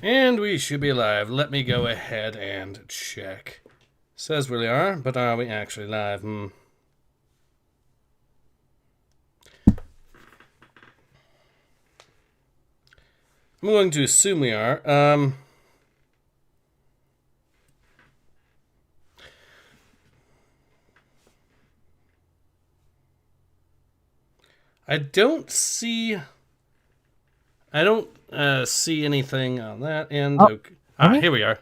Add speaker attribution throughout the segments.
Speaker 1: And we should be live. Let me go ahead and check. Says we are, but are we actually live? I'm going to assume we are. I don't see anything on that end.
Speaker 2: Oh,
Speaker 1: okay. Here we are.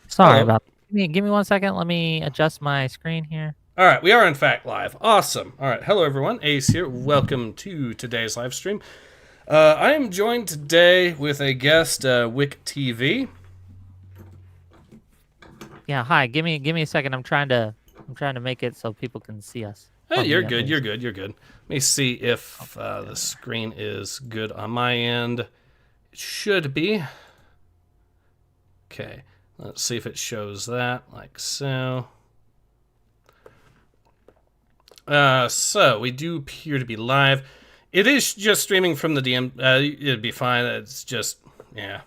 Speaker 2: Sorry about that. Give me 1 second. Let me adjust my screen here.
Speaker 1: All right, we are in fact live. Awesome. All right, hello everyone. Ace here. Welcome to today's live stream. I am joined today with a guest, WhickTV.
Speaker 2: Yeah, hi. Give me a second. I'm trying to make it so people can see us.
Speaker 1: Oh, you're good. You're good. Let me see if the screen is good on my end. It should be. Okay. Let's see if it shows that, like so. So we do appear to be live. It is just streaming from the DM. It'd be fine. It's just, yeah.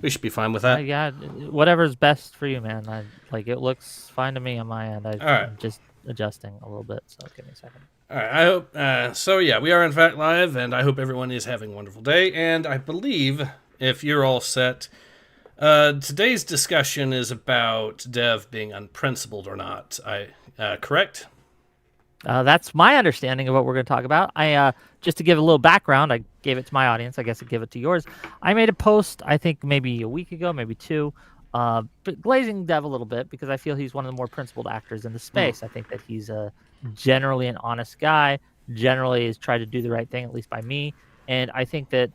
Speaker 1: We should be fine with that.
Speaker 2: Yeah, whatever's best for you, man. It looks fine to me on my end. I'm just adjusting a little bit, so give me a second.
Speaker 1: All right, I hope, so yeah, we are in fact live, and I hope everyone is having a wonderful day, and I believe, if you're all set, today's discussion is about Dev being unprincipled or not. Correct?
Speaker 2: That's my understanding of what we're going to talk about. Just to give a little background, I gave it to my audience. I guess I'll give it to yours. I made a post, I think maybe a week ago, maybe two, but glazing Dev a little bit because I feel he's one of the more principled actors in the space. I think that he's generally an honest guy, generally has tried to do the right thing, at least by me. And I think that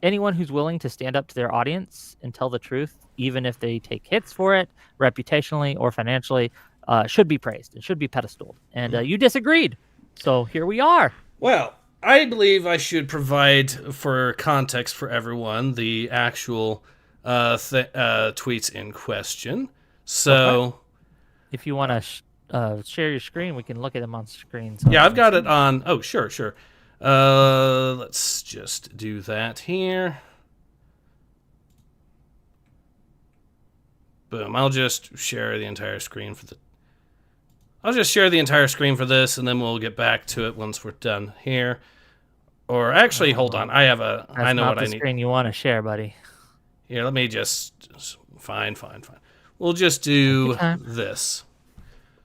Speaker 2: anyone who's willing to stand up to their audience and tell the truth, even if they take hits for it, reputationally or financially, should be praised and should be pedestaled. And you disagreed. So here we are.
Speaker 1: Well, I believe I should provide for context for everyone the actual tweets in question. So,
Speaker 2: okay. If you want to share your screen, we can look at them on screen.
Speaker 1: So yeah, I've got it on. Oh, sure. Let's just do that here. Boom. I'll just share the entire screen for this, and then we'll get back to it once we're done here. Or actually, hold on. I know what I need.
Speaker 2: That's not the screen you want to share, buddy.
Speaker 1: Here, let me just... Fine. We'll just do this.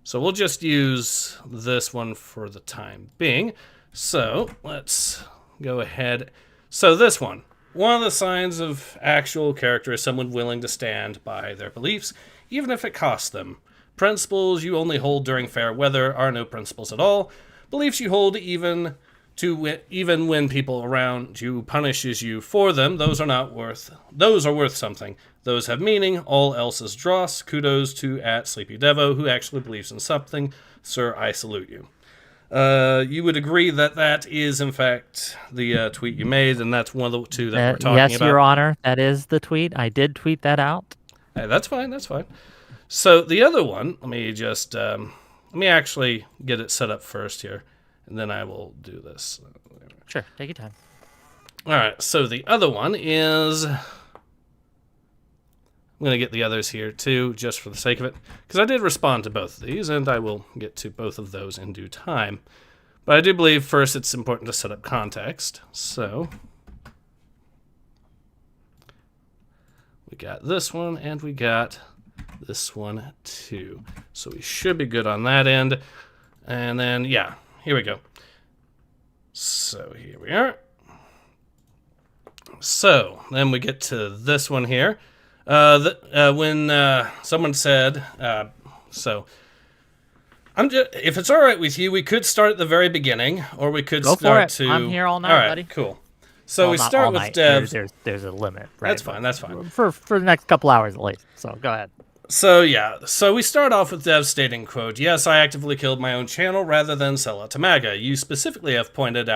Speaker 1: So we'll just use this one for the time being. So let's go ahead. So this one of the signs of actual character is someone willing to stand by their beliefs, even if it costs them. Principles you only hold during fair weather are no principles at all. Beliefs you hold even when people around you punishes you for them, those are worth something. Those have meaning, all else is dross. Kudos to @SleepyDevo, who actually believes in something. Sir, I salute you. You would agree that is, in fact, the tweet you made, and that's one of the two that we're talking about?
Speaker 2: Yes, Your Honor, that is the tweet. I did tweet that out.
Speaker 1: Hey, that's fine. So the other one, let me actually get it set up first here, and then I will do this.
Speaker 2: Sure, take your time.
Speaker 1: All right, so the other one is... I'm going to get the others here, too, just for the sake of it, because I did respond to both of these, and I will get to both of those in due time. But I do believe, first, it's important to set up context. So we got this one, and we got this one, too. So we should be good on that end. And then, yeah, here we go. So here we are. So then we get to this one here. When someone said, if it's all right with you, we could start at the very beginning, or we could start to...
Speaker 2: I'm here all night,
Speaker 1: all right,
Speaker 2: buddy.
Speaker 1: Cool. So we start with Dev.
Speaker 2: There's a limit, right?
Speaker 1: That's fine.
Speaker 2: For the next couple hours at least. So go ahead.
Speaker 1: So yeah, so we start off with Dev stating, quote, "Yes, I actively killed my own channel rather than sell it to MAGA. You specifically have pointed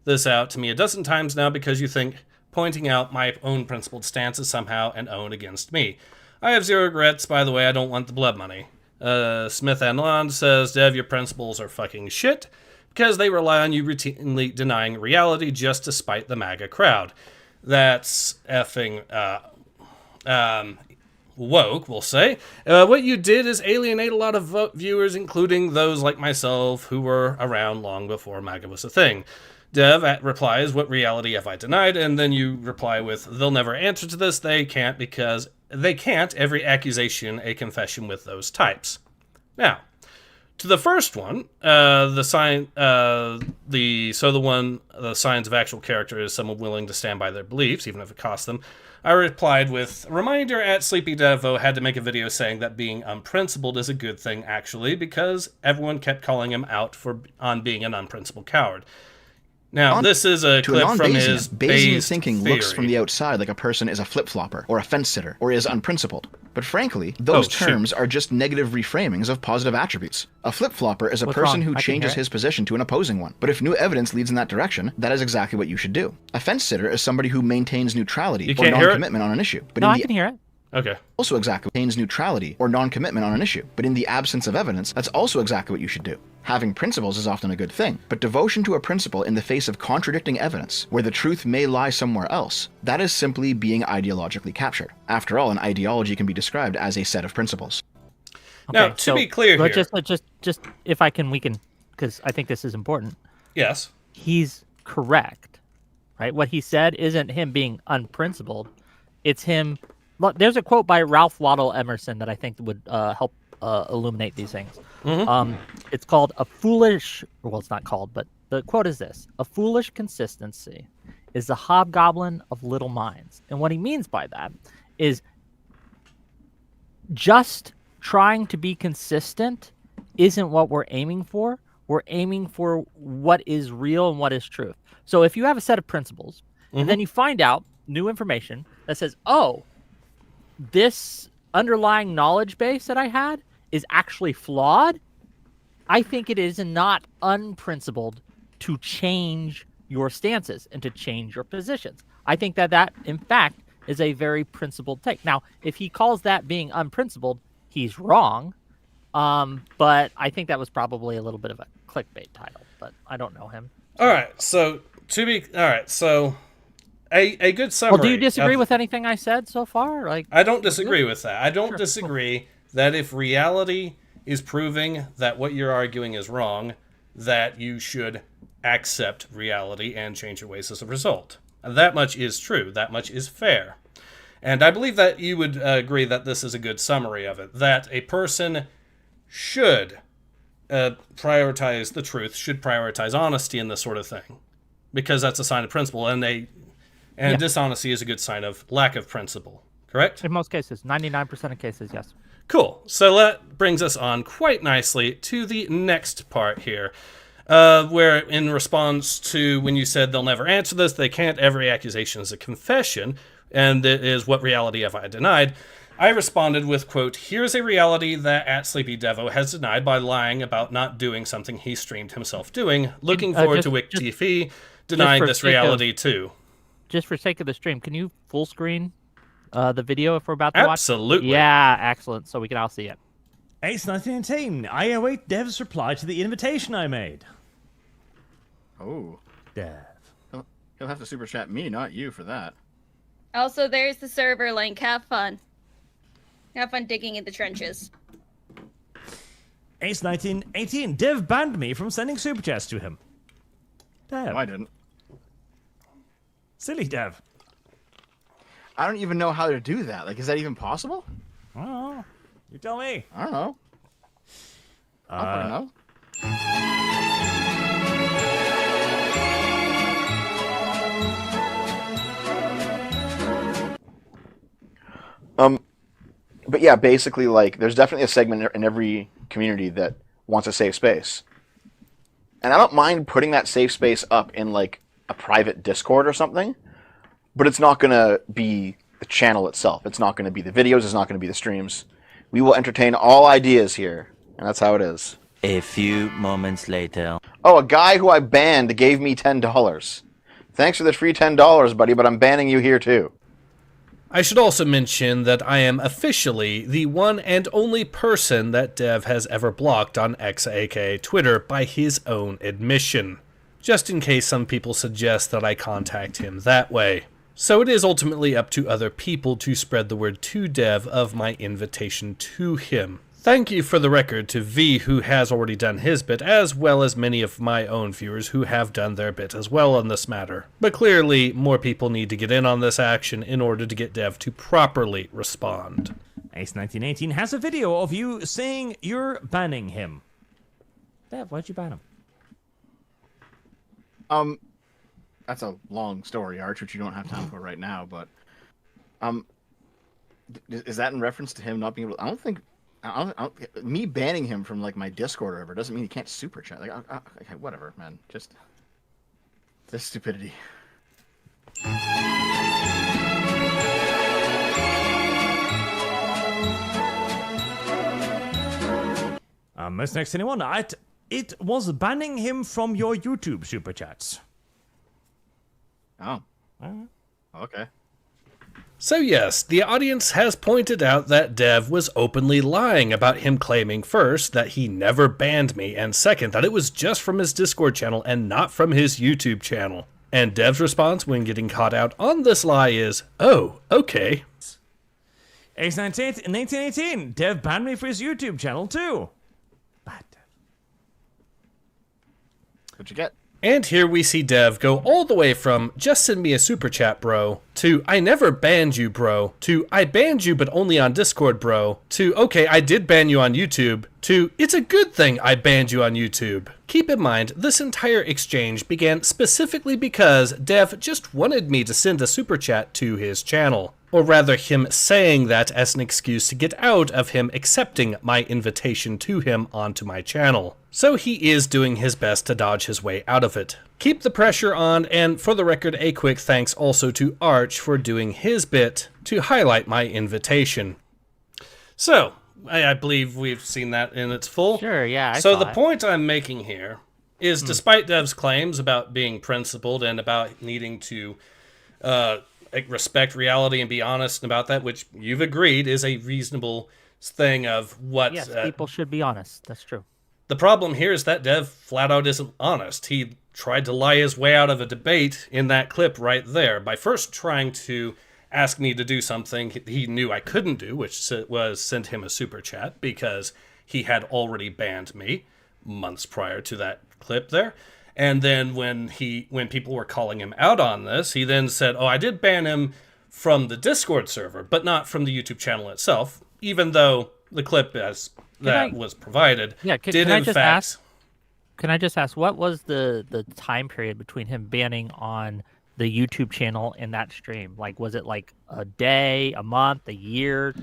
Speaker 1: this out to me a dozen times now because you think pointing out my own principled stance is somehow an own against me. I have zero regrets, by the way, I don't want the blood money." Smith and Land says, "Dev, your principles are fucking shit because they rely on you routinely denying reality just to spite the MAGA crowd. that's effing woke, we'll say. What you did is alienate a lot of viewers, including those like myself who were around long before MAGA was a thing. Dev replies, what reality have I denied? And then you reply with, they'll never answer to this. They can't because they can't. Every accusation, a confession with those types. Now, to the first one, the signs of actual character is someone willing to stand by their beliefs, even if it costs them. I replied with, reminder at SleepyDevo had to make a video saying that being unprincipled is a good thing, actually, because everyone kept calling him out on being an unprincipled coward. Now, this is a clip from his Bayesian
Speaker 3: thinking
Speaker 1: theory.
Speaker 3: Looks from the outside like a person is a flip-flopper, or a fence-sitter, or is unprincipled. But frankly, those terms are just negative reframings of positive attributes. A flip-flopper is a person who changes his position to an opposing one. But if new evidence leads in that direction, that is exactly what you should do. A fence-sitter is somebody who maintains neutrality or non-commitment on an issue. But
Speaker 2: I can hear it.
Speaker 1: Okay.
Speaker 3: Also exactly maintains neutrality or non-commitment on an issue. But in the absence of evidence, that's also exactly what you should do. Having principles is often a good thing, but devotion to a principle in the face of contradicting evidence, where the truth may lie somewhere else, that is simply being ideologically captured. After all, an ideology can be described as a set of principles.
Speaker 1: Now, to be clear here...
Speaker 2: Just if I can, we can, because I think this is important.
Speaker 1: Yes.
Speaker 2: He's correct, right? What he said isn't him being unprincipled. It's him... Look, there's a quote by Ralph Waldo Emerson that I think would help illuminate these things. Mm-hmm. It's called a foolish, well, it's not called, but the quote is this: a foolish consistency is the hobgoblin of little minds. And what he means by that is just trying to be consistent isn't what we're aiming for. We're aiming for what is real and what is truth. So if you have a set of principles, and then you find out new information that says, oh, this underlying knowledge base that I had is actually flawed, I think it is not unprincipled to change your stances and to change your positions. I think that in fact, is a very principled take. Now, if he calls that being unprincipled, he's wrong. But I think that was probably a little bit of a clickbait title, but I don't know him.
Speaker 1: All right, so a good summary.
Speaker 2: Well, do you disagree with anything I said so far?
Speaker 1: I don't disagree with that. I don't disagree that if reality is proving that what you're arguing is wrong, that you should accept reality and change your ways as a result. That much is true. That much is fair. And I believe that you would agree that this is a good summary of it, that a person should prioritize the truth, should prioritize honesty and this sort of thing, because that's a sign of principle, and dishonesty is a good sign of lack of principle, correct?
Speaker 2: In most cases, 99% of cases, yes.
Speaker 1: Cool. So that brings us on quite nicely to the next part here, where in response to when you said they'll never answer this, they can't, every accusation is a confession, and it is what reality have I denied, I responded with, quote, here's a reality that at SleepyDevo has denied by lying about not doing something he streamed himself doing. Looking forward to WhickTV denying this reality too.
Speaker 2: Just for sake of the stream, can you full screen the video if we're about to watch?
Speaker 1: Absolutely.
Speaker 2: Yeah, excellent. So we can all see it.
Speaker 4: Ace 1918. I await Dev's reply to the invitation I made.
Speaker 3: Oh.
Speaker 4: Dev.
Speaker 3: He'll have to super chat me, not you, for that.
Speaker 5: Also, there's the server link. Have fun. Have fun digging in the trenches.
Speaker 4: Ace 1918. Dev banned me from sending super chats to him. Dev.
Speaker 3: No, I didn't.
Speaker 4: Silly Dev.
Speaker 3: I don't even know how to do that. Is that even possible?
Speaker 4: Oh, you tell me.
Speaker 3: I don't know. I don't know. But yeah, basically, there's definitely a segment in every community that wants a safe space. And I don't mind putting that safe space up in, a private Discord or something, but it's not going to be the channel itself. It's not going to be the videos. It's not going to be the streams. We will entertain all ideas here, and that's how it is.
Speaker 6: A few moments later.
Speaker 3: Oh, a guy who I banned gave me $10. Thanks for the free $10, buddy, but I'm banning you here, too.
Speaker 1: I should also mention that I am officially the one and only person that Dev has ever blocked on X, aka Twitter, by his own admission. Just in case some people suggest that I contact him that way. So it is ultimately up to other people to spread the word to Dev of my invitation to him. Thank you for the record to V, who has already done his bit, as well as many of my own viewers who have done their bit as well on this matter. But clearly, more people need to get in on this action in order to get Dev to properly respond.
Speaker 4: Ace1918 has a video of you saying you're banning him. Dev, why'd you ban him?
Speaker 3: That's a long story, Arch, which you don't have time for right now, but is that in reference to him not being able to... I don't, me banning him from like my Discord or whatever doesn't mean he can't super chat. Like, okay, whatever, man. Just this stupidity.
Speaker 4: Miss Next Anyone, it was banning him from your YouTube super chats.
Speaker 3: Oh, okay.
Speaker 1: So yes, the audience has pointed out that Dev was openly lying about him claiming first that he never banned me, and second that it was just from his Discord channel and not from his YouTube channel. And Dev's response when getting caught out on this lie is, oh, okay.
Speaker 4: Ace1918, Dev banned me for his YouTube channel too. Bad Dev.
Speaker 3: What'd you get?
Speaker 1: And here we see Dev go all the way from, just send me a super chat, bro, to, I never banned you, bro, to, I banned you but only on Discord, bro, to, okay, I did ban you on YouTube, to, it's a good thing I banned you on YouTube. Keep in mind, this entire exchange began specifically because Dev just wanted me to send a super chat to his channel. Or rather, him saying that as an excuse to get out of him accepting my invitation to him onto my channel. So he is doing his best to dodge his way out of it. Keep the pressure on, and for the record, a quick thanks also to Arch for doing his bit to highlight my invitation. So, I believe we've seen that in its full.
Speaker 2: Sure, yeah.
Speaker 1: So the point I'm making here is, despite Dev's claims about being principled and about needing to respect reality and be honest about that, which you've agreed is a reasonable thing of what...
Speaker 2: Yes, people should be honest. That's true.
Speaker 1: The problem here is that Dev flat out isn't honest. He tried to lie his way out of a debate in that clip right there by first trying to ask me to do something he knew I couldn't do, which was send him a super chat, because he had already banned me months prior to that clip there. And then when people were calling him out on this, he then said, oh, I did ban him from the Discord server, but not from the YouTube channel itself, even though the clip was provided did in fact...
Speaker 2: Can I just ask, what was the time period between him banning on the YouTube channel and that stream? Like, was it like a day, a month, a year?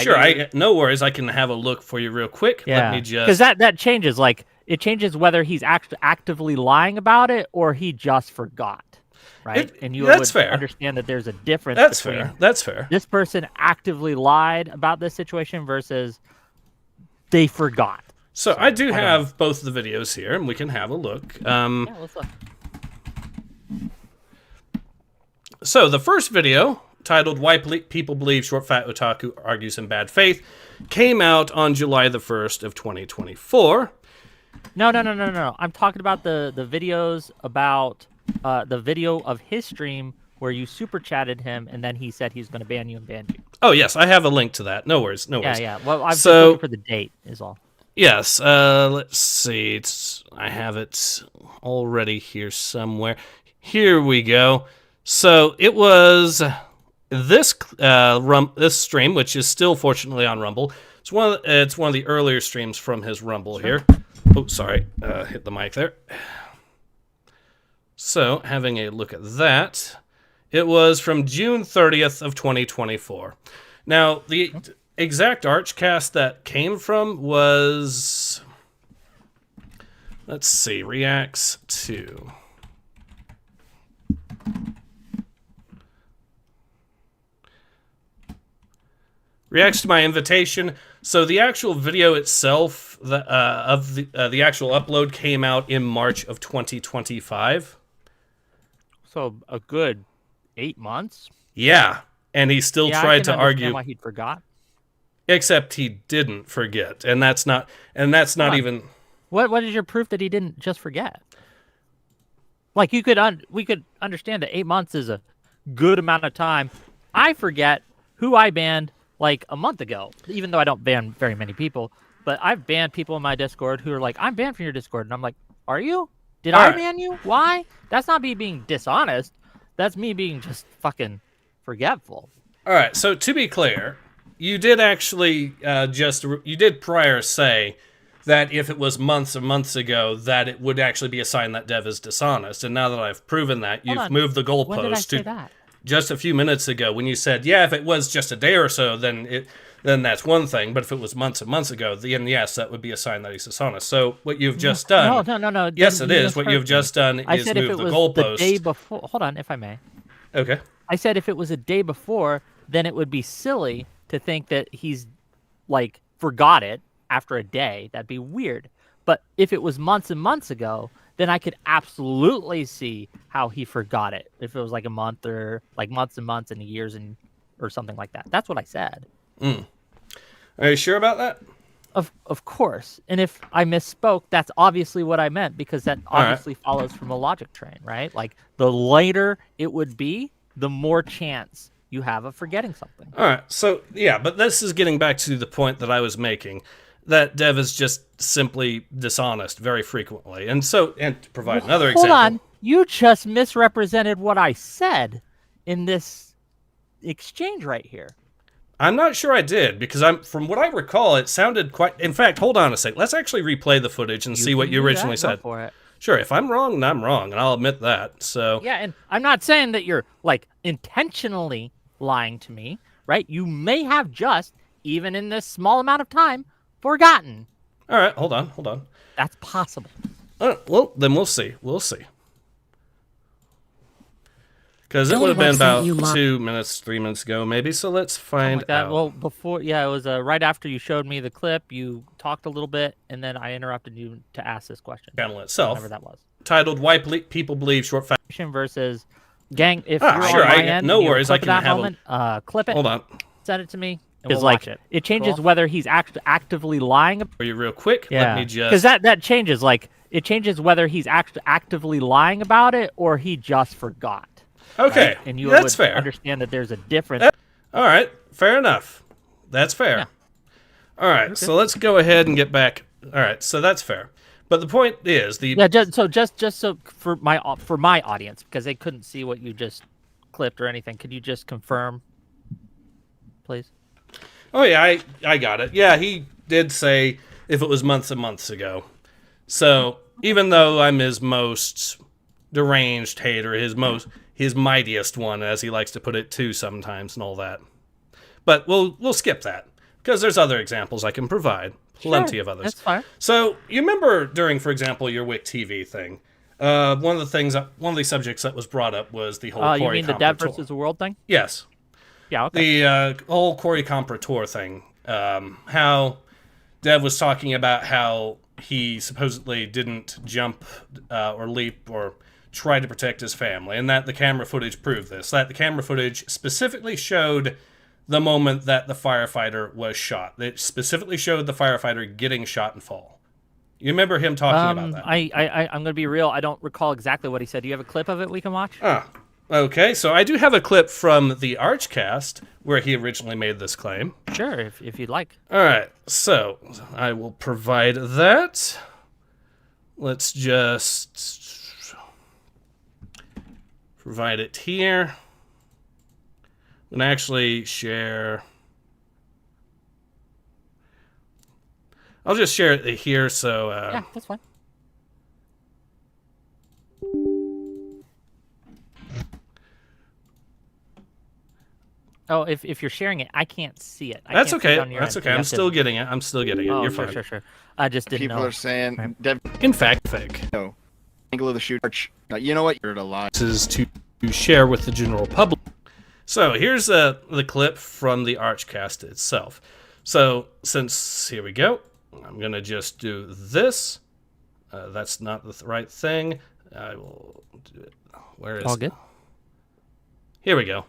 Speaker 1: Sure. No worries. I can have a look for you real quick.
Speaker 2: Yeah.
Speaker 1: Let me just...
Speaker 2: Because that changes. Like, it changes whether he's actively lying about it or he just forgot, right? And you would understand that there's a difference.
Speaker 1: That's fair.
Speaker 2: This person actively lied about this situation versus they forgot.
Speaker 1: So I do have both the videos here, and we can have a look.
Speaker 2: Yeah, let's look.
Speaker 1: So the first video, titled Why People Believe Short Fat Otaku Argues in Bad Faith, came out on July the 1st of 2024.
Speaker 2: No. I'm talking about the videos about the video of his stream where you super chatted him and then he said he's going to ban you and ban you.
Speaker 1: Oh, yes. I have a link to that. No worries.
Speaker 2: Yeah. Well, I'm just looking for the date is all.
Speaker 1: Yes. Let's see. I have it already here somewhere. Here we go. So it was this this stream, which is still fortunately on Rumble. It's one of the earlier streams from his Rumble here. Oh, sorry. Hit the mic there. So, having a look at that, it was from June 30th of 2024. Now, the exact Archcast that came from was... Let's see. Reacts to... Reacts to my invitation. So the actual video itself the actual upload came out in March of 2025.
Speaker 2: So a good 8 months.
Speaker 1: Yeah, and he still tried to argue
Speaker 2: why he forgot.
Speaker 1: Except he didn't forget, and that's not even.
Speaker 2: What is your proof that he didn't just forget? Like we could understand that 8 months is a good amount of time, I forget who I banned like a month ago, even though I don't ban very many people. But I've banned people in my Discord who are like, I'm banned from your Discord. And I'm like, are you? Did I ban you? Why? That's not me being dishonest. That's me being just fucking forgetful.
Speaker 1: All right, so to be clear, you did actually you did prior say that if it was months and months ago, that it would actually be a sign that Dev is dishonest. And now that I've proven that, you've moved the goalpost.
Speaker 2: When did I say that?
Speaker 1: Just a few minutes ago when you said, yeah, if it was just a day or so, then that's one thing. But if it was months and months ago, then yes, that would be a sign that he's dishonest. So what you've just done...
Speaker 2: No.
Speaker 1: Yes, it is. What you've just done is move the goalpost.
Speaker 2: The day before... Hold on, if I may.
Speaker 1: Okay.
Speaker 2: I said if it was a day before, then it would be silly to think that he's, like, forgot it after a day. That'd be weird. But if it was months and months ago, then I could absolutely see how he forgot it. If it was like a month or like months and months and years and or something like that. That's what I said.
Speaker 1: Are you sure about that?
Speaker 2: Of course. And if I misspoke, that's obviously what I meant, because that obviously follows from a logic train, right? Like the later it would be, the more chance you have of forgetting something.
Speaker 1: All right. So, yeah, but this is getting back to the point that I was making, that Dev is just simply dishonest very frequently. And so, and to provide another example.
Speaker 2: Hold on. You just misrepresented what I said in this exchange right here.
Speaker 1: I'm not sure I did, because from what I recall, it sounded quite... In fact, hold on a sec. Let's actually replay the footage and see what you originally said.
Speaker 2: Go for it.
Speaker 1: Sure, if I'm wrong, then I'm wrong, and I'll admit that. So
Speaker 2: yeah, and I'm not saying that you're, like, intentionally lying to me, right? You may have just, even in this small amount of time, forgotten.
Speaker 1: All right, hold on.
Speaker 2: That's possible.
Speaker 1: Well, then we'll see. Because it would have been about 2 minutes, 3 minutes ago, maybe. So let's find out.
Speaker 2: Well, before, it was right after you showed me the clip. You talked a little bit, and then I interrupted you to ask this question.
Speaker 1: Channel itself,
Speaker 2: whatever that was,
Speaker 1: titled "Why People Believe Short Faction
Speaker 2: versus Gang." If you're
Speaker 1: sure,
Speaker 2: on my end,
Speaker 1: no worries, I can
Speaker 2: that
Speaker 1: have
Speaker 2: moment. Clip it.
Speaker 1: Hold on.
Speaker 2: Send it to me.
Speaker 1: Because
Speaker 2: like it changes whether he's actively lying.
Speaker 1: For you, real quick.
Speaker 2: Yeah.
Speaker 1: Let me just.
Speaker 2: Because that changes. Like it changes whether he's actively lying about it or he just forgot.
Speaker 1: Okay,
Speaker 2: right? And you
Speaker 1: that's
Speaker 2: would
Speaker 1: fair.
Speaker 2: Understand that there's a difference.
Speaker 1: All right, fair enough. That's fair. Yeah. All right, so let's go ahead and get back. All right, so that's fair. But the point is
Speaker 2: just so for my audience, because they couldn't see what you just clipped or anything. Could you just confirm, please?
Speaker 1: Oh yeah, I got it. Yeah, he did say if it was months and months ago. So even though I'm his most deranged hater, his mightiest one, as he likes to put it too sometimes, and all that. But we'll skip that, because there's other examples I can provide. Plenty of others.
Speaker 2: That's fine.
Speaker 1: So you remember during, for example, your WhickTV thing, one of the subjects that was brought up was the whole
Speaker 2: you mean the Dev versus the World thing?
Speaker 1: Yes.
Speaker 2: Yeah, okay.
Speaker 1: The whole Corey Comparator thing. How Dev was talking about how he supposedly didn't jump or leap or try to protect his family, and that the camera footage proved this. That the camera footage specifically showed the moment that the firefighter was shot. It specifically showed the firefighter getting shot and fall. You remember him talking about that?
Speaker 2: I'm going to be real. I don't recall exactly what he said. Do you have a clip of it we can watch?
Speaker 1: Okay. So I do have a clip from the Archcast where he originally made this claim.
Speaker 2: Sure, if you'd like.
Speaker 1: All right. So I will provide that. Let's just provide it here. I'm going to actually share. I'll just share it here, so...
Speaker 2: yeah, that's fine. Oh, if you're sharing it, I can't see it.
Speaker 1: That's okay. That's okay. I'm still getting it. You're fine.
Speaker 2: Sure. I just didn't know.
Speaker 3: People are saying...
Speaker 1: In fact, fake.
Speaker 3: No. Angle of the shoot. You know what? You're a lie.
Speaker 1: This is to share with the general public. So here's the clip from the Archcast itself. So here we go. I'm going to just do this. That's not the right thing. I will do it. Where is it?
Speaker 2: All good.
Speaker 1: Here we go.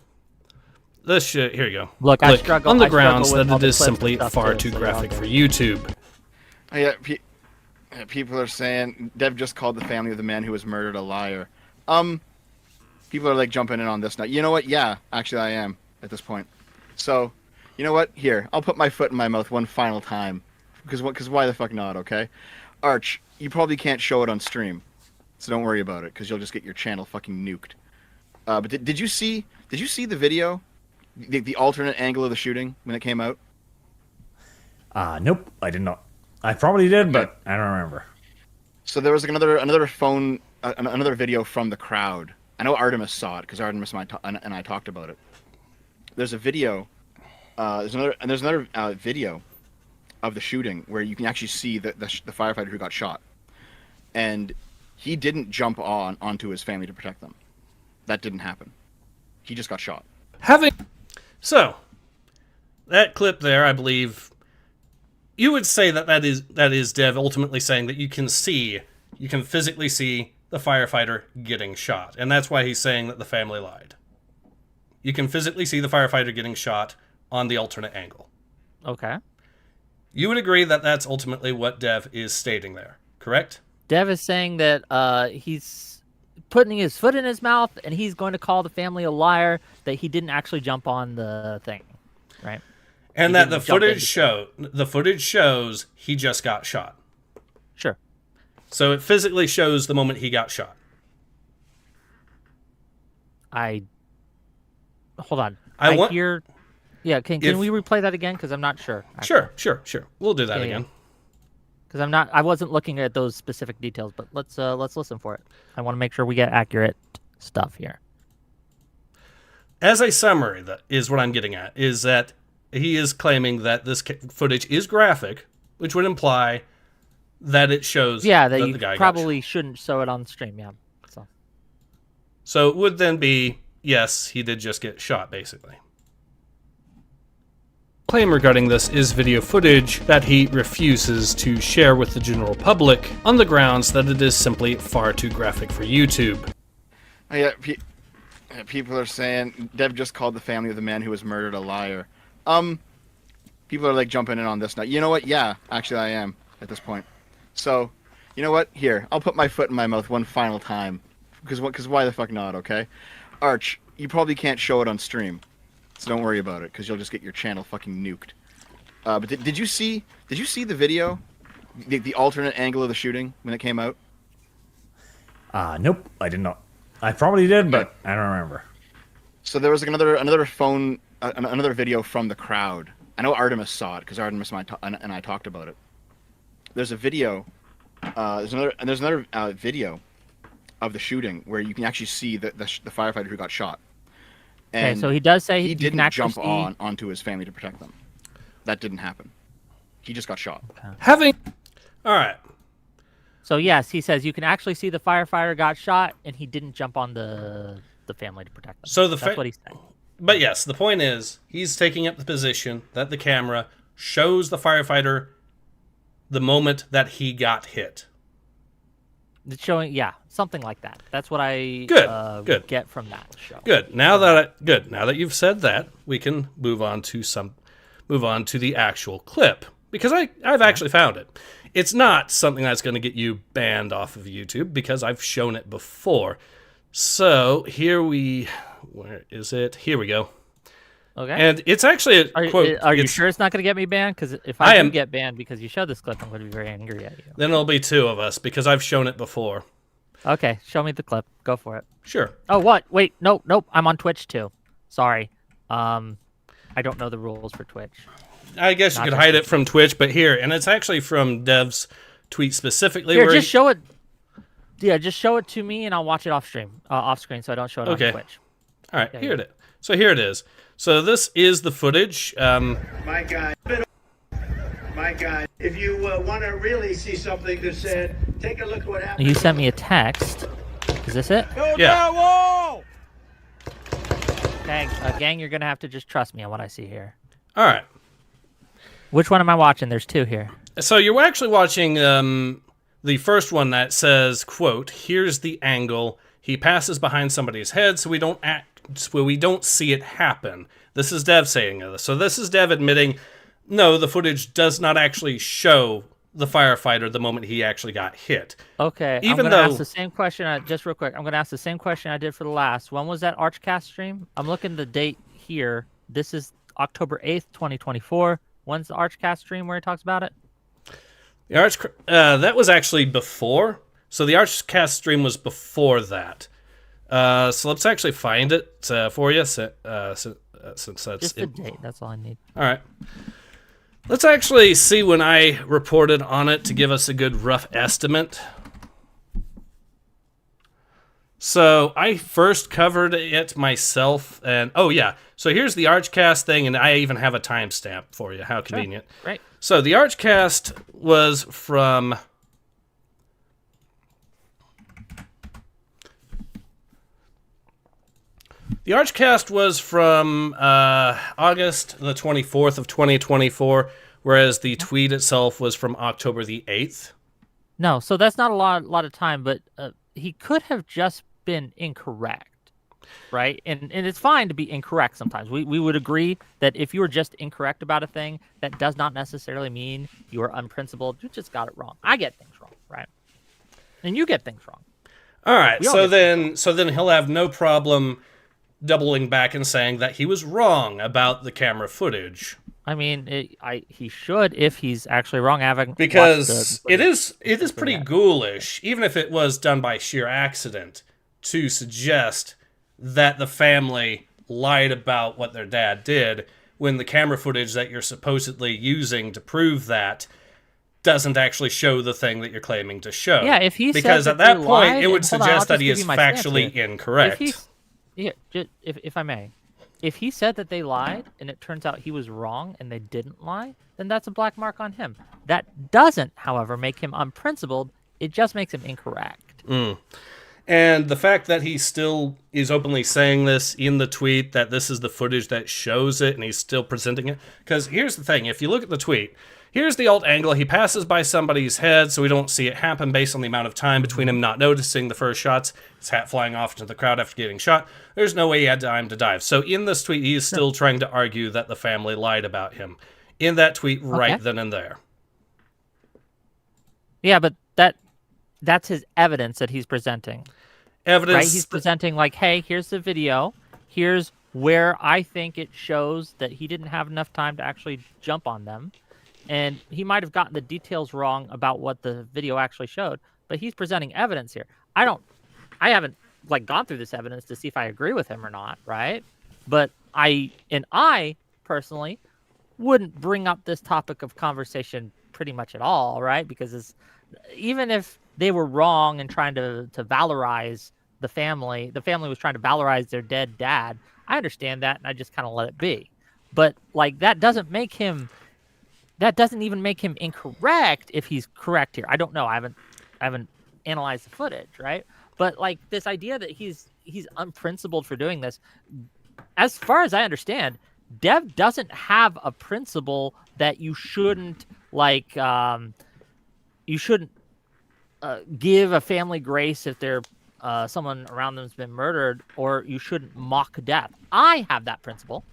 Speaker 1: This shit, here we go.
Speaker 2: Look, I struggle
Speaker 1: on the grounds
Speaker 2: with
Speaker 1: that it is simply
Speaker 2: stuff
Speaker 1: far too graphic for YouTube.
Speaker 3: Yeah, people are saying Dev just called the family of the man who was murdered a liar. People are like jumping in on this now. You know what? Yeah, actually I am at this point. So, you know what? Here, I'll put my foot in my mouth one final time. Because why the fuck not, okay? Arch, you probably can't show it on stream. So don't worry about it, because you'll just get your channel fucking nuked. But did you see the video? The alternate angle of the shooting when it came out?
Speaker 4: Nope, I did not. I probably did, but I don't remember.
Speaker 3: So there was like another video from the crowd. I know Artemis saw it because Artemis and I talked about it. There's a video. There's another video of the shooting where you can actually see the firefighter who got shot, and he didn't jump onto his family to protect them. That didn't happen. He just got shot.
Speaker 1: So that clip there, I believe. You would say that is Dev ultimately saying that you can physically see the firefighter getting shot. And that's why he's saying that the family lied. You can physically see the firefighter getting shot on the alternate angle.
Speaker 2: Okay.
Speaker 1: You would agree that that's ultimately what Dev is stating there, correct?
Speaker 2: Dev is saying that he's putting his foot in his mouth and he's going to call the family a liar that he didn't actually jump on the thing, right?
Speaker 1: And that the footage shows he just got shot.
Speaker 2: Sure.
Speaker 1: So it physically shows the moment he got shot.
Speaker 2: Hold on.
Speaker 1: Can
Speaker 2: we replay that again? Because I'm not sure. Actually.
Speaker 1: Sure. We'll do that again.
Speaker 2: Because I wasn't looking at those specific details, but let's listen for it. I want to make sure we get accurate stuff here.
Speaker 1: As a summary, that is what I'm getting at, is that he is claiming that this footage is graphic, which would imply that it shows
Speaker 2: that
Speaker 1: the
Speaker 2: you
Speaker 1: guy
Speaker 2: probably shouldn't show it on stream, yeah.
Speaker 1: So it would then be, yes, he did just get shot, basically. Claim regarding this is video footage that he refuses to share with the general public on the grounds that it is simply far too graphic for YouTube.
Speaker 3: Oh, yeah, people are saying Dev just called the family of the man who was murdered a liar. People are like jumping in on this now. You know what? Yeah, actually I am at this point. So, you know what? Here, I'll put my foot in my mouth one final time. Because why the fuck not, okay? Arch, you probably can't show it on stream. So don't worry about it, because you'll just get your channel fucking nuked. But did you see the video? The alternate angle of the shooting when it came out?
Speaker 4: Nope, I did not. I probably did, but I don't remember.
Speaker 3: So there was like another video from the crowd. I know Artemis saw it because Artemis and I talked about it. There's a video. There's another video of the shooting where you can actually see the firefighter who got shot. And
Speaker 2: okay, so he does say
Speaker 3: he didn't jump onto his family to protect them. That didn't happen. He just got shot.
Speaker 2: Okay.
Speaker 1: All right.
Speaker 2: So yes, he says you can actually see the firefighter got shot, and he didn't jump on the family to protect them.
Speaker 1: So
Speaker 2: that's what he's saying.
Speaker 1: But yes, the point is he's taking up the position that the camera shows the firefighter the moment that he got hit.
Speaker 2: It's showing, something like that. That's what I get from that show.
Speaker 1: Good. Now that you've said that, we can move on to the actual clip, because I've actually found it. It's not something that's going to get you banned off of YouTube because I've shown it before. So where is it? Here we go.
Speaker 2: Okay.
Speaker 1: And it's actually a quote.
Speaker 2: Are you sure it's not going to get me banned? Because if I do get banned because you showed this clip, I'm going to be very angry at you.
Speaker 1: Then it'll be two of us because I've shown it before.
Speaker 2: Okay, show me the clip. Go for it.
Speaker 1: Sure.
Speaker 2: Oh, what? Wait, nope. I'm on Twitch too. Sorry. I don't know the rules for Twitch.
Speaker 1: I guess you could hide it from Twitch, but here, and it's actually from Dev's tweet specifically.
Speaker 2: Here, just show it. Yeah, just show it to me, and I'll watch it off screen, so I don't show it on Twitch.
Speaker 1: All right, here it is. So this is the footage.
Speaker 7: My God, if you want to really see something that's said, take a look at what happened.
Speaker 2: You sent me a text. Is this it?
Speaker 1: Yeah.
Speaker 2: Gang, you're gonna have to just trust me on what I see here.
Speaker 1: All right.
Speaker 2: Which one am I watching? There's two here. So
Speaker 1: you're actually watching the first one that says, quote, "Here's the angle. He passes behind somebody's head, so we don't see it happen." This is Dev saying this. So this is Dev admitting, no, the footage does not actually show the firefighter the moment he actually got hit.
Speaker 2: Okay,
Speaker 1: Even
Speaker 2: I'm gonna
Speaker 1: though
Speaker 2: ask the same question. Just real quick, I'm gonna ask the same question I did for the last. When was that Archcast stream? I'm looking at the date here. This is October 8th, 2024. When's the Archcast stream where he talks about it?
Speaker 1: the that was actually before. So the Archcast stream was before that. So let's actually find it for you, since that's
Speaker 2: Just the date. That's all I need.
Speaker 1: All right. Let's actually see when I reported on it to give us a good rough estimate. So I first covered it myself, and oh yeah, so here's the Archcast thing, and I even have a timestamp for you. How convenient.
Speaker 2: Sure. Great.
Speaker 1: So the Archcast was from... The Archcast was from August the 24th of 2024, whereas the tweet itself was from October the 8th.
Speaker 2: No, so that's not a lot of time, but he could have just been incorrect, right? And it's fine to be incorrect sometimes. We would agree that if you were just incorrect about a thing, that does not necessarily mean you are unprincipled. You just got it wrong. I get things wrong, right? And you get things wrong.
Speaker 1: All right, so then he'll have no problem doubling back and saying that he was wrong about the camera footage.
Speaker 2: I mean, he should if he's actually wrong.
Speaker 1: Because it is pretty ghoulish, even if it was done by sheer accident, to suggest that the family lied about what their dad did when the camera footage that you're supposedly using to prove that doesn't actually show the thing that you're claiming to show.
Speaker 2: Yeah, if he
Speaker 1: because
Speaker 2: said
Speaker 1: at that point
Speaker 2: lied,
Speaker 1: it would
Speaker 2: hold on,
Speaker 1: suggest
Speaker 2: I'll
Speaker 1: that he
Speaker 2: just
Speaker 1: is
Speaker 2: give you my stance
Speaker 1: factually
Speaker 2: here.
Speaker 1: incorrect.
Speaker 2: If I may, if he said that they lied and it turns out he was wrong and they didn't lie, then that's a black mark on him. That doesn't, however, make him unprincipled. It just makes him incorrect.
Speaker 1: And the fact that he still is openly saying this in the tweet, that this is the footage that shows it, and he's still presenting it. Because here's the thing, if you look at the tweet, here's the alt angle. He passes by somebody's head, so we don't see it happen based on the amount of time between him not noticing the first shots, his hat flying off into the crowd after getting shot. There's no way he had time to dive. So in this tweet, he is still trying to argue that the family lied about him. In that tweet right then and there.
Speaker 2: Yeah, but that's his evidence that he's presenting.
Speaker 1: Evidence.
Speaker 2: Right? He's presenting like, hey, here's the video. Here's where I think it shows that he didn't have enough time to actually jump on them. And he might have gotten the details wrong about what the video actually showed, but he's presenting evidence here. I haven't gone through this evidence to see if I agree with him or not, right? But I personally wouldn't bring up this topic of conversation pretty much at all, right? Because even if they were wrong in trying to valorize the family was trying to valorize their dead dad. I understand that, and I just kind of let it be. But that doesn't even make him incorrect if he's correct here. I don't know. I haven't analyzed the footage, right? But this idea that he's unprincipled for doing this, as far as I understand, Dev doesn't have a principle that you shouldn't give a family grace if they're someone around them has been murdered, or you shouldn't mock death. I have that principle.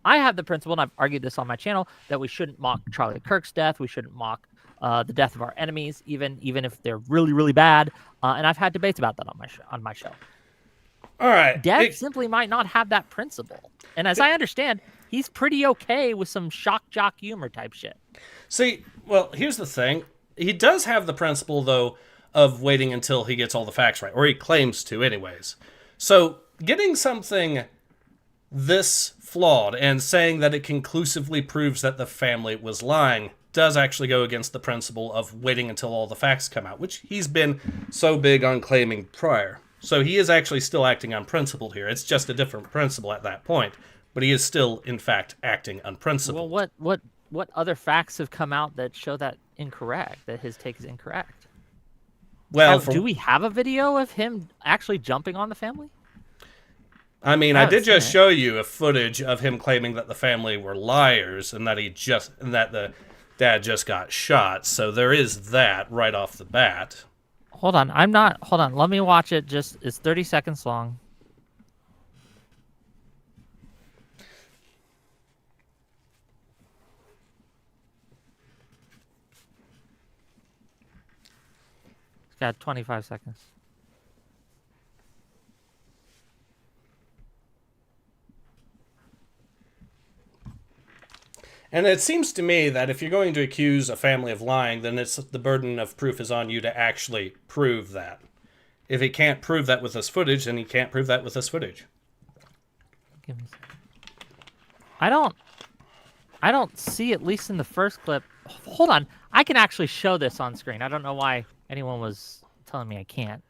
Speaker 2: I have the principle, and I've argued this on my channel, that we shouldn't mock Charlie Kirk's death. We shouldn't mock the death of our enemies, even if they're really, really bad. And I've had debates about that on my show.
Speaker 1: All right.
Speaker 2: Dev simply might not have that principle. And as I understand, he's pretty okay with some shock jock humor type shit.
Speaker 1: See, well, here's the thing. He does have the principle, though, of waiting until he gets all the facts right, or he claims to anyways. So getting something this flawed and saying that it conclusively proves that the family was lying does actually go against the principle of waiting until all the facts come out, which he's been so big on claiming prior. So he is actually still acting unprincipled here. It's just a different principle at that point, but he is still, in fact, acting unprincipled.
Speaker 2: Well, what other facts have come out that show that incorrect, that his take is incorrect?
Speaker 1: Well,
Speaker 2: do we have a video of him actually jumping on the family?
Speaker 1: I mean, I did just show you a footage of him claiming that the family were liars and that the dad just got shot. So there is that right off the bat.
Speaker 2: Hold on. Let me watch it. It's 30 seconds long. Got 25 seconds.
Speaker 1: And it seems to me that if you're going to accuse a family of lying, then it's the burden of proof is on you to actually prove that. If he can't prove that with this footage, then he can't prove that with this footage.
Speaker 2: Give me a second. I don't see, at least in the first clip. Hold on. I can actually show this on screen. I don't know why anyone was telling me I can't.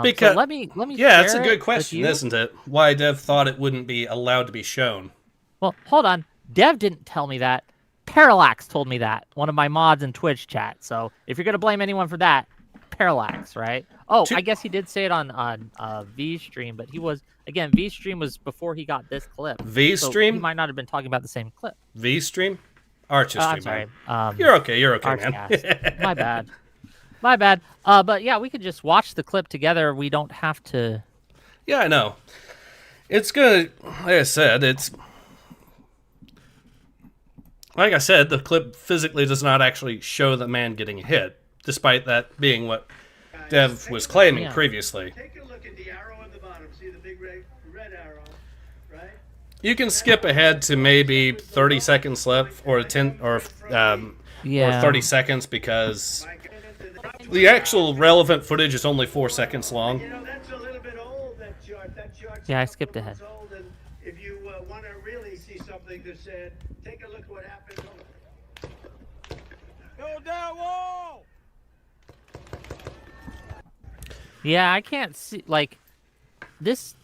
Speaker 1: Because
Speaker 2: so let me
Speaker 1: yeah,
Speaker 2: share
Speaker 1: that's a
Speaker 2: it
Speaker 1: good
Speaker 2: with
Speaker 1: question,
Speaker 2: you.
Speaker 1: isn't it? Why Dev thought it wouldn't be allowed to be shown.
Speaker 2: Well, hold on. Dev didn't tell me that. Parallax told me that. One of my mods in Twitch chat. So if you're gonna blame anyone for that, Parallax, right? Oh, I guess he did say it on V stream, but he was again V stream was before he got this clip.
Speaker 1: V stream?
Speaker 2: So he might not have been talking about the same clip.
Speaker 1: V stream? Archer stream.
Speaker 2: I'm sorry.
Speaker 1: Man. You're okay, man.
Speaker 2: My bad. My bad. But yeah, we could just watch the clip together. We don't have to.
Speaker 1: Yeah, I know. It's gonna, like I said, like I said, the clip physically does not actually show the man getting hit, despite that being what Dev was claiming previously.
Speaker 7: Take a look at the arrow on the bottom. See the big red arrow, right?
Speaker 1: You can skip ahead to maybe 30 seconds left, or 10, or 30 seconds, because the actual relevant footage is only 4 seconds long.
Speaker 7: You know, that's a little bit old, that chart. That chart's
Speaker 2: Yeah, I skipped ahead.
Speaker 7: old, and if you want to really see something that's said, take a look what happened. Go down wall!
Speaker 2: Yeah, I can't see like this.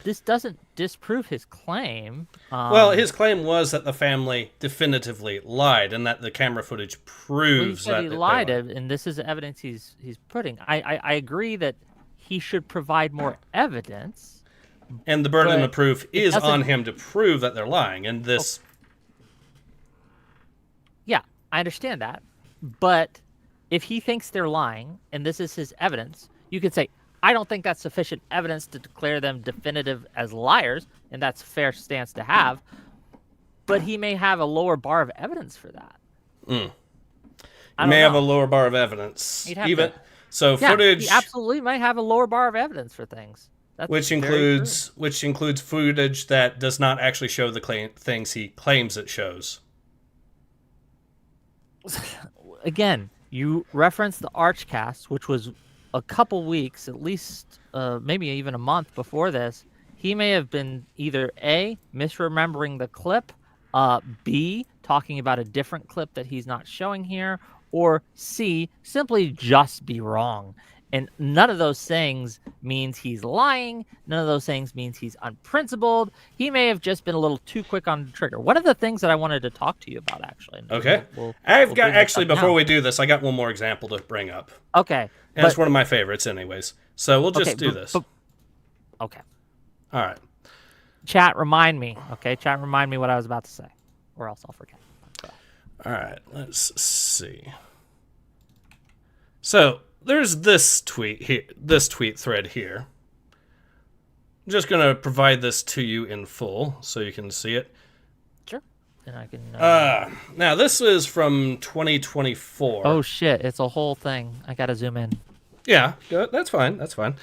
Speaker 2: This doesn't disprove his claim.
Speaker 1: Well, his claim was that the family definitively lied, and that the camera footage proves
Speaker 2: well,
Speaker 1: that
Speaker 2: he
Speaker 1: they
Speaker 2: lied,
Speaker 1: lied.
Speaker 2: and this is evidence he's putting. I agree that he should provide more evidence.
Speaker 1: And the burden
Speaker 2: but
Speaker 1: of proof is
Speaker 2: doesn't-
Speaker 1: on him to prove that they're lying, and this...
Speaker 2: Yeah, I understand that. But if he thinks they're lying, and this is his evidence, you could say, I don't think that's sufficient evidence to declare them definitive as liars, and that's a fair stance to have. But he may have a lower bar of evidence for that.
Speaker 1: He may have a lower bar of evidence. So
Speaker 2: Yeah,
Speaker 1: footage...
Speaker 2: he absolutely might have a lower bar of evidence for things. That's
Speaker 1: which includes footage that does not actually show the things he claims it shows.
Speaker 2: Again, you referenced the Archcast, which was a couple weeks, at least maybe even a month before this. He may have been either A, misremembering the clip, B, talking about a different clip that he's not showing here, or C, simply just be wrong. And none of those things means he's lying. None of those things means he's unprincipled. He may have just been a little too quick on the trigger. One of the things that I wanted to talk to you about, actually.
Speaker 1: Okay.
Speaker 2: We'll
Speaker 1: Before we do this, I got one more example to bring up.
Speaker 2: Okay.
Speaker 1: And it's one of my favorites anyways. So we'll just do this.
Speaker 2: Okay.
Speaker 1: All right.
Speaker 2: Chat, remind me. Okay, chat, remind me what I was about to say. Or else I'll forget.
Speaker 1: All right, let's see. So there's this tweet here, this tweet thread here. I'm just gonna provide this to you in full so you can see it.
Speaker 2: Sure. And I can.
Speaker 1: Now this is from 2024.
Speaker 2: Oh shit! It's a whole thing. I gotta zoom in.
Speaker 1: Yeah, that's fine. That's fine.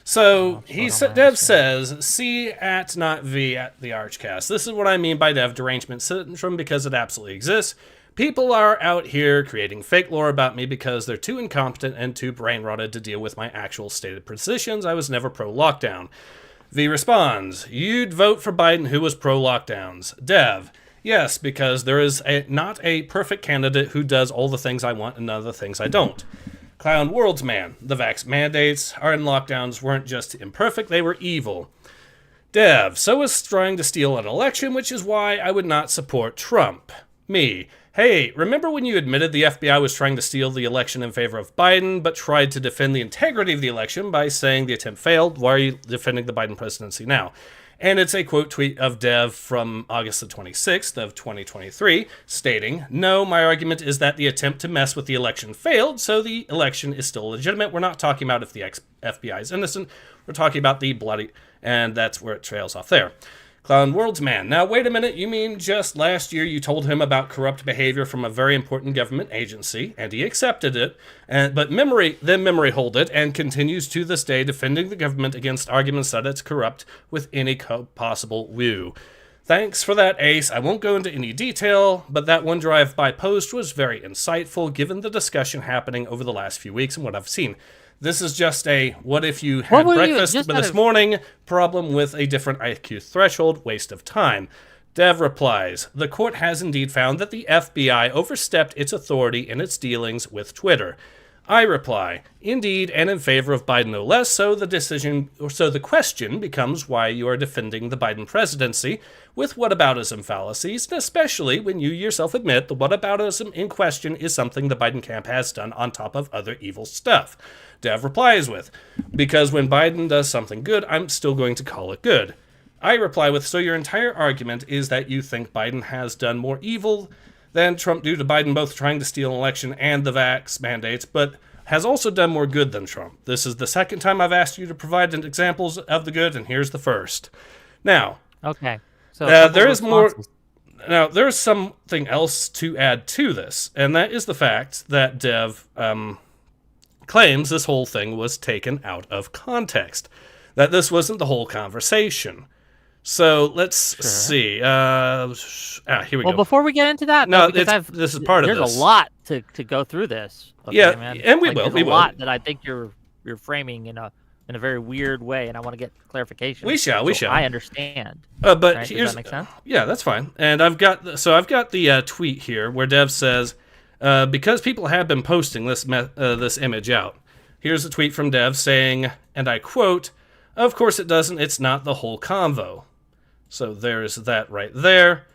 Speaker 1: So Dev says, C at not V at the Archcast. This is what I mean by Dev derangement syndrome, because it absolutely exists. People are out here creating fake lore about me because they're too incompetent and too brain-rotted to deal with my actual stated positions. I was never pro-lockdown. V responds, you'd vote for Biden who was pro-lockdowns. Dev, yes, because there is not a perfect candidate who does all the things I want and none of the things I don't. Clown Worlds Man, the vax mandates and lockdowns weren't just imperfect, they were evil. Dev, so is trying to steal an election, which is why I would not support Trump. Me, hey, remember when you admitted the FBI was trying to steal the election in favor of Biden, but tried to defend the integrity of the election by saying the attempt failed? Why are you defending the Biden presidency now? And it's a quote tweet of Dev from August the 26th of 2023, stating, no, my argument is that the attempt to mess with the election failed, so the election is still legitimate. We're not talking about if the FBI is innocent. We're talking about the bloody, and that's where it trails off there. Clown World's Man. Now, wait a minute. You mean just last year you told him about corrupt behavior from a very important government agency, and he accepted it, but memory holed it and continues to this day defending the government against arguments that it's corrupt with any possible woo. Thanks for that, Ace. I won't go into any detail, but that one drive-by post was very insightful given the discussion happening over the last few weeks and what I've seen. This is just a what if you had breakfast this morning problem with a different IQ threshold, waste of time. Dev replies, the court has indeed found that the FBI overstepped its authority in its dealings with Twitter. I reply, indeed, and in favor of Biden no less, so the question becomes why you are defending the Biden presidency with whataboutism fallacies, and especially when you yourself admit the whataboutism in question is something the Biden camp has done on top of other evil stuff. Dev replies with, because when Biden does something good, I'm still going to call it good. I reply with, so your entire argument is that you think Biden has done more evil than Trump due to Biden both trying to steal an election and the vax mandates, but has also done more good than Trump. This is the second time I've asked you to provide examples of the good, and here's the first. Now,
Speaker 2: okay, so
Speaker 1: there is more. Now, there's something else to add to this, and that is the fact that Dev claims this whole thing was taken out of context, that this wasn't the whole conversation. So let's see. Here we go.
Speaker 2: Well, before we get into that,
Speaker 1: no, this is part of this.
Speaker 2: There's a lot to go through this. Okay,
Speaker 1: yeah,
Speaker 2: man?
Speaker 1: And we will.
Speaker 2: There's a lot that I think you're framing in a very weird way, and I want to get clarification.
Speaker 1: We shall.
Speaker 2: I understand.
Speaker 1: But
Speaker 2: right?
Speaker 1: here's,
Speaker 2: does that make sense?
Speaker 1: Yeah, that's fine. And I've got the tweet here where Dev says, because people have been posting this image out. Here's a tweet from Dev saying, and I quote, "Of course it doesn't. It's not the whole convo." So there's that right there.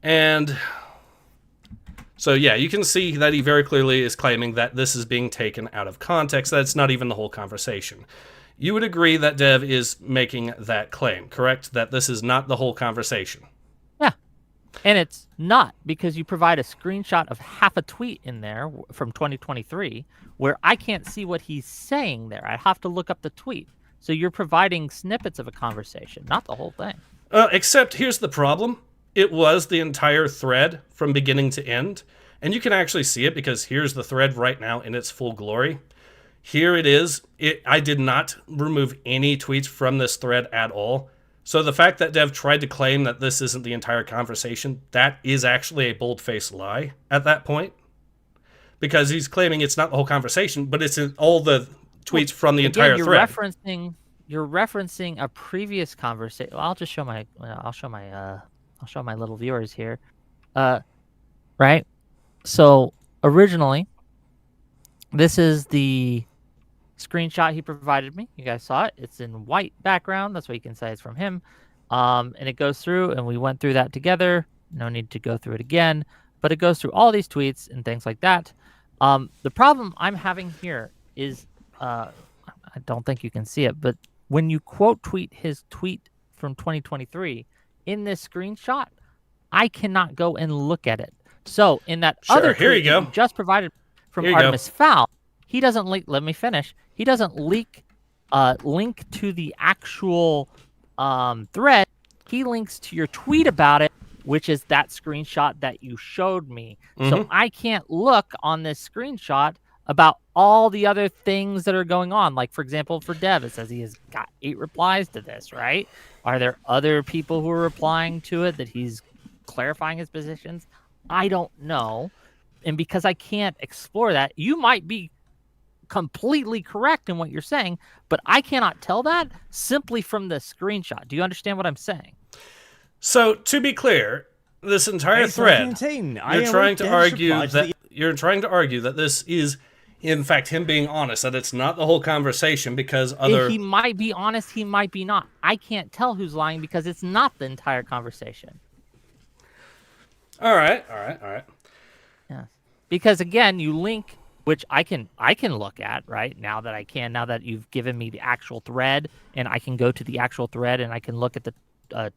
Speaker 1: And so, yeah, you can see that he very clearly is claiming that this is being taken out of context, that it's not even the whole conversation. You would agree that Dev is making that claim, correct? That this is not the whole conversation.
Speaker 2: Yeah. And it's not, because you provide a screenshot of half a tweet in there from 2023 where I can't see what he's saying there. I have to look up the tweet. So you're providing snippets of a conversation, not the whole thing.
Speaker 1: Except here's the problem. It was the entire thread from beginning to end. And you can actually see it because here's the thread right now in its full glory. Here it is. I did not remove any tweets from this thread at all. So the fact that Dev tried to claim that this isn't the entire conversation, that is actually a bold-faced lie at that point. Because he's claiming it's not the whole conversation, but it's in all the tweets from the entire thread.
Speaker 2: You're referencing a previous conversation. I'll just show my little viewers here. Right? So originally, this is the screenshot he provided me. You guys saw it. It's in white background. That's what you can say it's from him. And it goes through, and we went through that together. No need to go through it again. But it goes through all these tweets and things like that. The problem I'm having here is, I don't think you can see it, but when you quote tweet his tweet from 2023 in this screenshot, I cannot go and look at it. So in that other tweet you just provided from Artemis Fowl, he doesn't link. Let me finish. He doesn't link to the actual thread. He links to your tweet about it, which is that screenshot that you showed me. Mm-hmm. So I can't look on this screenshot about all the other things that are going on. Like, for example, for Dev, it says he has got 8 replies to this, right? Are there other people who are replying to it that he's clarifying his positions? I don't know. And because I can't explore that, you might be completely correct in what you're saying, but I cannot tell that simply from the screenshot. Do you understand what I'm saying?
Speaker 1: So, to be clear, this entire thread, you're trying to argue that this is, in fact, him being honest, that it's not the whole conversation because other...
Speaker 2: He might be honest, he might be not. I can't tell who's lying because it's not the entire conversation.
Speaker 1: All right.
Speaker 2: Yeah. Because, again, you link, which I can look at, right, now that you've given me the actual thread, and I can go to the actual thread, and I can look at the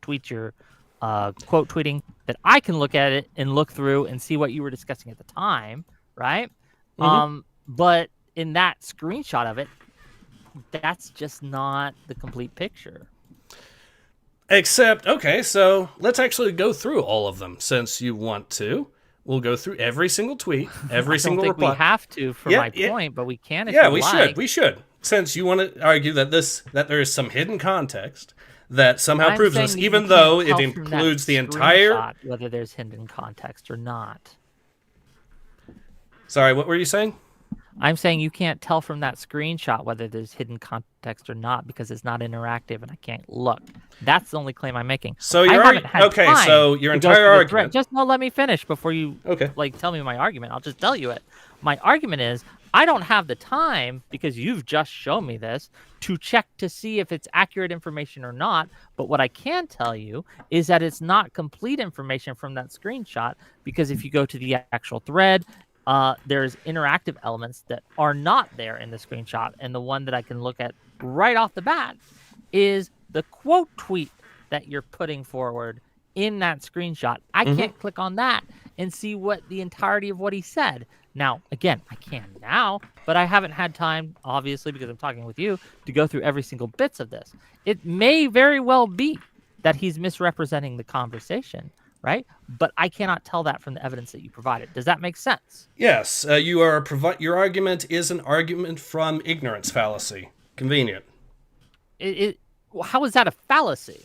Speaker 2: tweets you're quote tweeting, that I can look at it and look through and see what you were discussing at the time, right? Mm-hmm. But in that screenshot of it, that's just not the complete picture.
Speaker 1: Except, okay, so let's actually go through all of them since you want to. We'll go through every single tweet, every single reply.
Speaker 2: We have to for my point, but we can if
Speaker 1: we should. We should. Since you want to argue that there is some hidden context that somehow proves this, even though it includes the entire...
Speaker 2: Whether there's hidden context or not.
Speaker 1: Sorry, what were you saying?
Speaker 2: I'm saying you can't tell from that screenshot whether there's hidden context or not because it's not interactive and I can't look. That's the only claim I'm making.
Speaker 1: So your entire argument.
Speaker 2: Just let me finish before you tell me my argument. I'll just tell you it. My argument is I don't have the time because you've just shown me this to check to see if it's accurate information or not. But what I can tell you is that it's not complete information from that screenshot because if you go to the actual thread, there's interactive elements that are not there in the screenshot. And the one that I can look at right off the bat is the quote tweet that you're putting forward in that screenshot. I can't click on that and see what the entirety of what he said. Now, again, I can now, but I haven't had time, obviously, because I'm talking with you, to go through every single bits of this. It may very well be that he's misrepresenting the conversation, right? But I cannot tell that from the evidence that you provided. Does that make sense?
Speaker 1: Yes. Your argument is an argument from ignorance fallacy. Convenient.
Speaker 2: How is that a fallacy?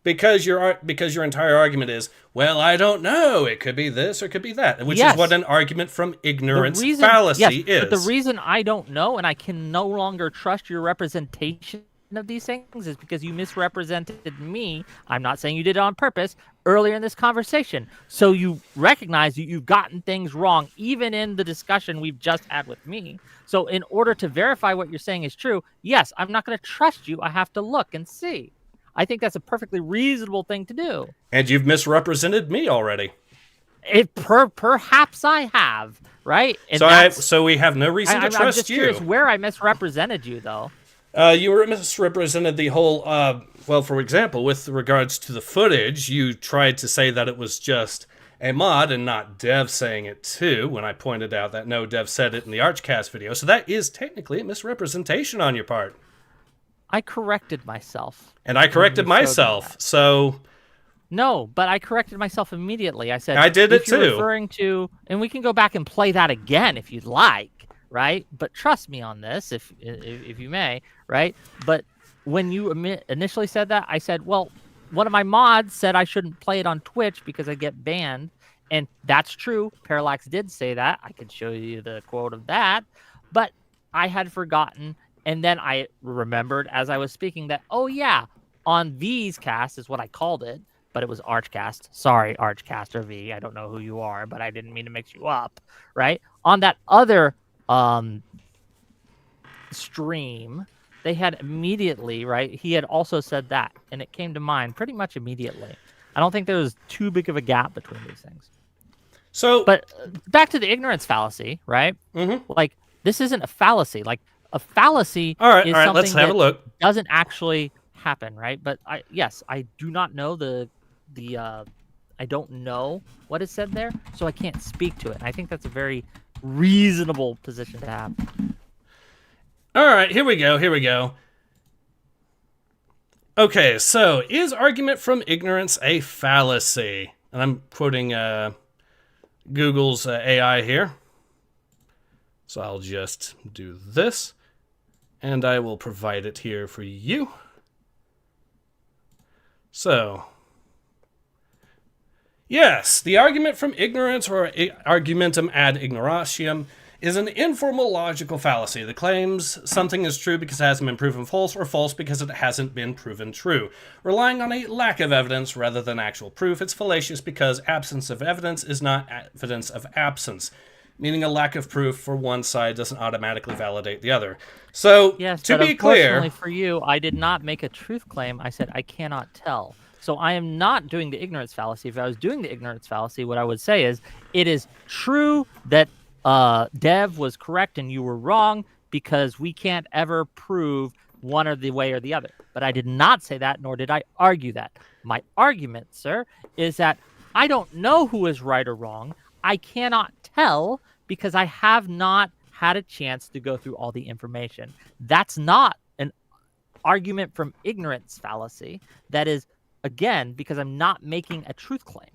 Speaker 1: Because your entire argument is, well, I don't know. It could be this or it could be that, which is what an argument from ignorance fallacy is.
Speaker 2: But the reason I don't know and I can no longer trust your representation of these things is because you misrepresented me. I'm not saying you did it on purpose earlier in this conversation. So you recognize that you've gotten things wrong, even in the discussion we've just had with me. So in order to verify what you're saying is true, yes, I'm not going to trust you. I have to look and see. I think that's a perfectly reasonable thing to do.
Speaker 1: And you've misrepresented me already.
Speaker 2: Perhaps I have, right? And
Speaker 1: so we have no reason to trust you.
Speaker 2: I'm just curious where I misrepresented you, though.
Speaker 1: You were misrepresented the whole, for example, with regards to the footage, you tried to say that it was just a mod and not Dev saying it too, when I pointed out that no, Dev said it in the Archcast video. So that is technically a misrepresentation on your part.
Speaker 2: I corrected myself.
Speaker 1: And I corrected myself, so...
Speaker 2: No, but I corrected myself immediately. I said...
Speaker 1: I did it too.
Speaker 2: Referring to... And we can go back and play that again if you'd like, right? But trust me on this, if you may, right? But when you initially said that, I said, well, one of my mods said I shouldn't play it on Twitch because I get banned. And that's true. Parallax did say that. I could show you the quote of that. But I had forgotten... And then I remembered as I was speaking that, oh, yeah, on V's cast is what I called it, but it was Archcast. Sorry, Archcaster V. I don't know who you are, but I didn't mean to mix you up, right? On that other stream, they had immediately, right? He had also said that, and it came to mind pretty much immediately. I don't think there was too big of a gap between these things.
Speaker 1: So,
Speaker 2: but back to the ignorance fallacy, right?
Speaker 1: Mm-hmm.
Speaker 2: Like, this isn't a fallacy. Like, a fallacy is something
Speaker 1: let's have a look.
Speaker 2: Doesn't actually happen, right? But I do not know I don't know what is said there, so I can't speak to it. And I think that's a very reasonable position to have.
Speaker 1: All right, here we go. Okay, so is argument from ignorance a fallacy? And I'm quoting Google's AI here. So I'll just do this. And I will provide it here for you. So, yes, the argument from ignorance or argumentum ad ignorantiam is an informal logical fallacy that claims something is true because it hasn't been proven false or false because it hasn't been proven true. Relying on a lack of evidence rather than actual proof, it's fallacious because absence of evidence is not evidence of absence. Meaning a lack of proof for one side doesn't automatically validate the other. So,
Speaker 2: yes,
Speaker 1: to be clear...
Speaker 2: Unfortunately for you, I did not make a truth claim. I said I cannot tell. So I am not doing the ignorance fallacy. If I was doing the ignorance fallacy, what I would say is, it is true that Dev was correct and you were wrong because we can't ever prove one or the way or the other. But I did not say that, nor did I argue that. My argument, sir, is that I don't know who is right or wrong. I cannot tell because I have not had a chance to go through all the information. That's not an argument from ignorance fallacy. That is again, because I'm not making a truth claim.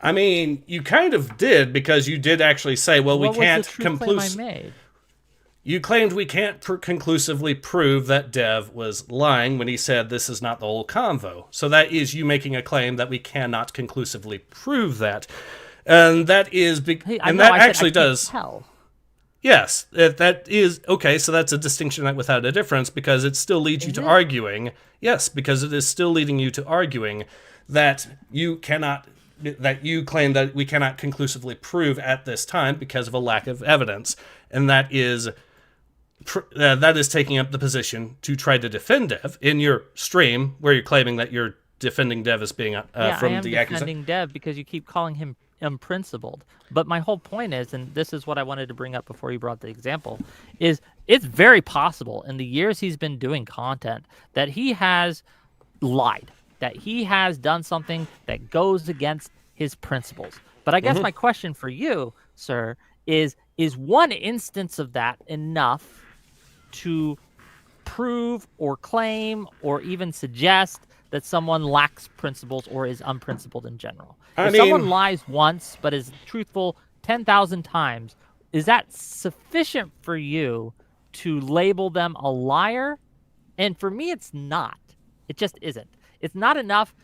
Speaker 1: I mean, you kind of did, because you did actually say, well,
Speaker 2: What
Speaker 1: we can't
Speaker 2: was the truth claim I made?
Speaker 1: You claimed we can't conclusively prove that Dev was lying when he said this is not the whole convo. So that is you making a claim that we cannot conclusively prove that. And that is... does...
Speaker 2: Tell.
Speaker 1: Yes, that is... Okay, so that's a distinction without a difference, because it still leads you to arguing... Yes, because it is still leading you to arguing that you cannot... that you claim that we cannot conclusively prove at this time because of a lack of evidence. And that is taking up the position to try to defend Dev in your stream, where you're claiming that you're defending Dev as being from the accusation.
Speaker 2: I am defending Dev because you keep calling him unprincipled. But my whole point is, and this is what I wanted to bring up before you brought the example, is it's very possible in the years he's been doing content that he has lied, that he has done something that goes against his principles. But I guess my question for you, sir, is one instance of that enough to prove or claim or even suggest that someone lacks principles or is unprincipled in general? If someone lies once but is truthful 10,000 times, is that sufficient for you to label them a liar? And for me, it's not. It just isn't. It's not enough.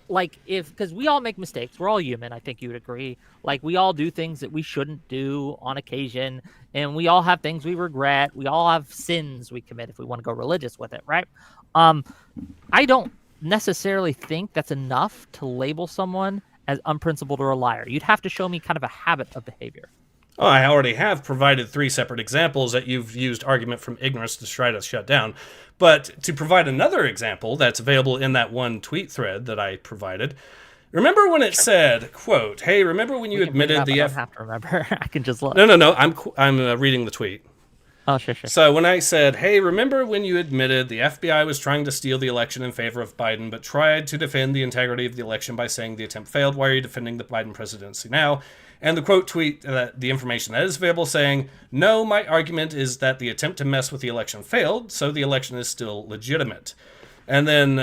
Speaker 2: Like, because we all make mistakes. We're all human. I think you would agree. Like, we all do things that we shouldn't do on occasion, and we all have things we regret. We all have sins we commit, if we want to go religious with it, right? I don't necessarily think that's enough to label someone as unprincipled or a liar. You'd have to show me kind of a habit of behavior.
Speaker 1: Oh, I already have provided 3 separate examples that you've used argument from ignorance to try to shut down. But to provide another example that's available in that one tweet thread that I provided, remember when it said, quote, hey, remember when you admitted the...
Speaker 2: I don't have to remember. I can just look.
Speaker 1: No, I'm reading the tweet.
Speaker 2: Oh, sure.
Speaker 1: So when I said, hey, remember when you admitted the FBI was trying to steal the election in favor of Biden, but tried to defend the integrity of the election by saying the attempt failed? Why are you defending the Biden presidency now? And the quote tweet, the information that is available, saying, no, my argument is that the attempt to mess with the election failed, so the election is still legitimate. And then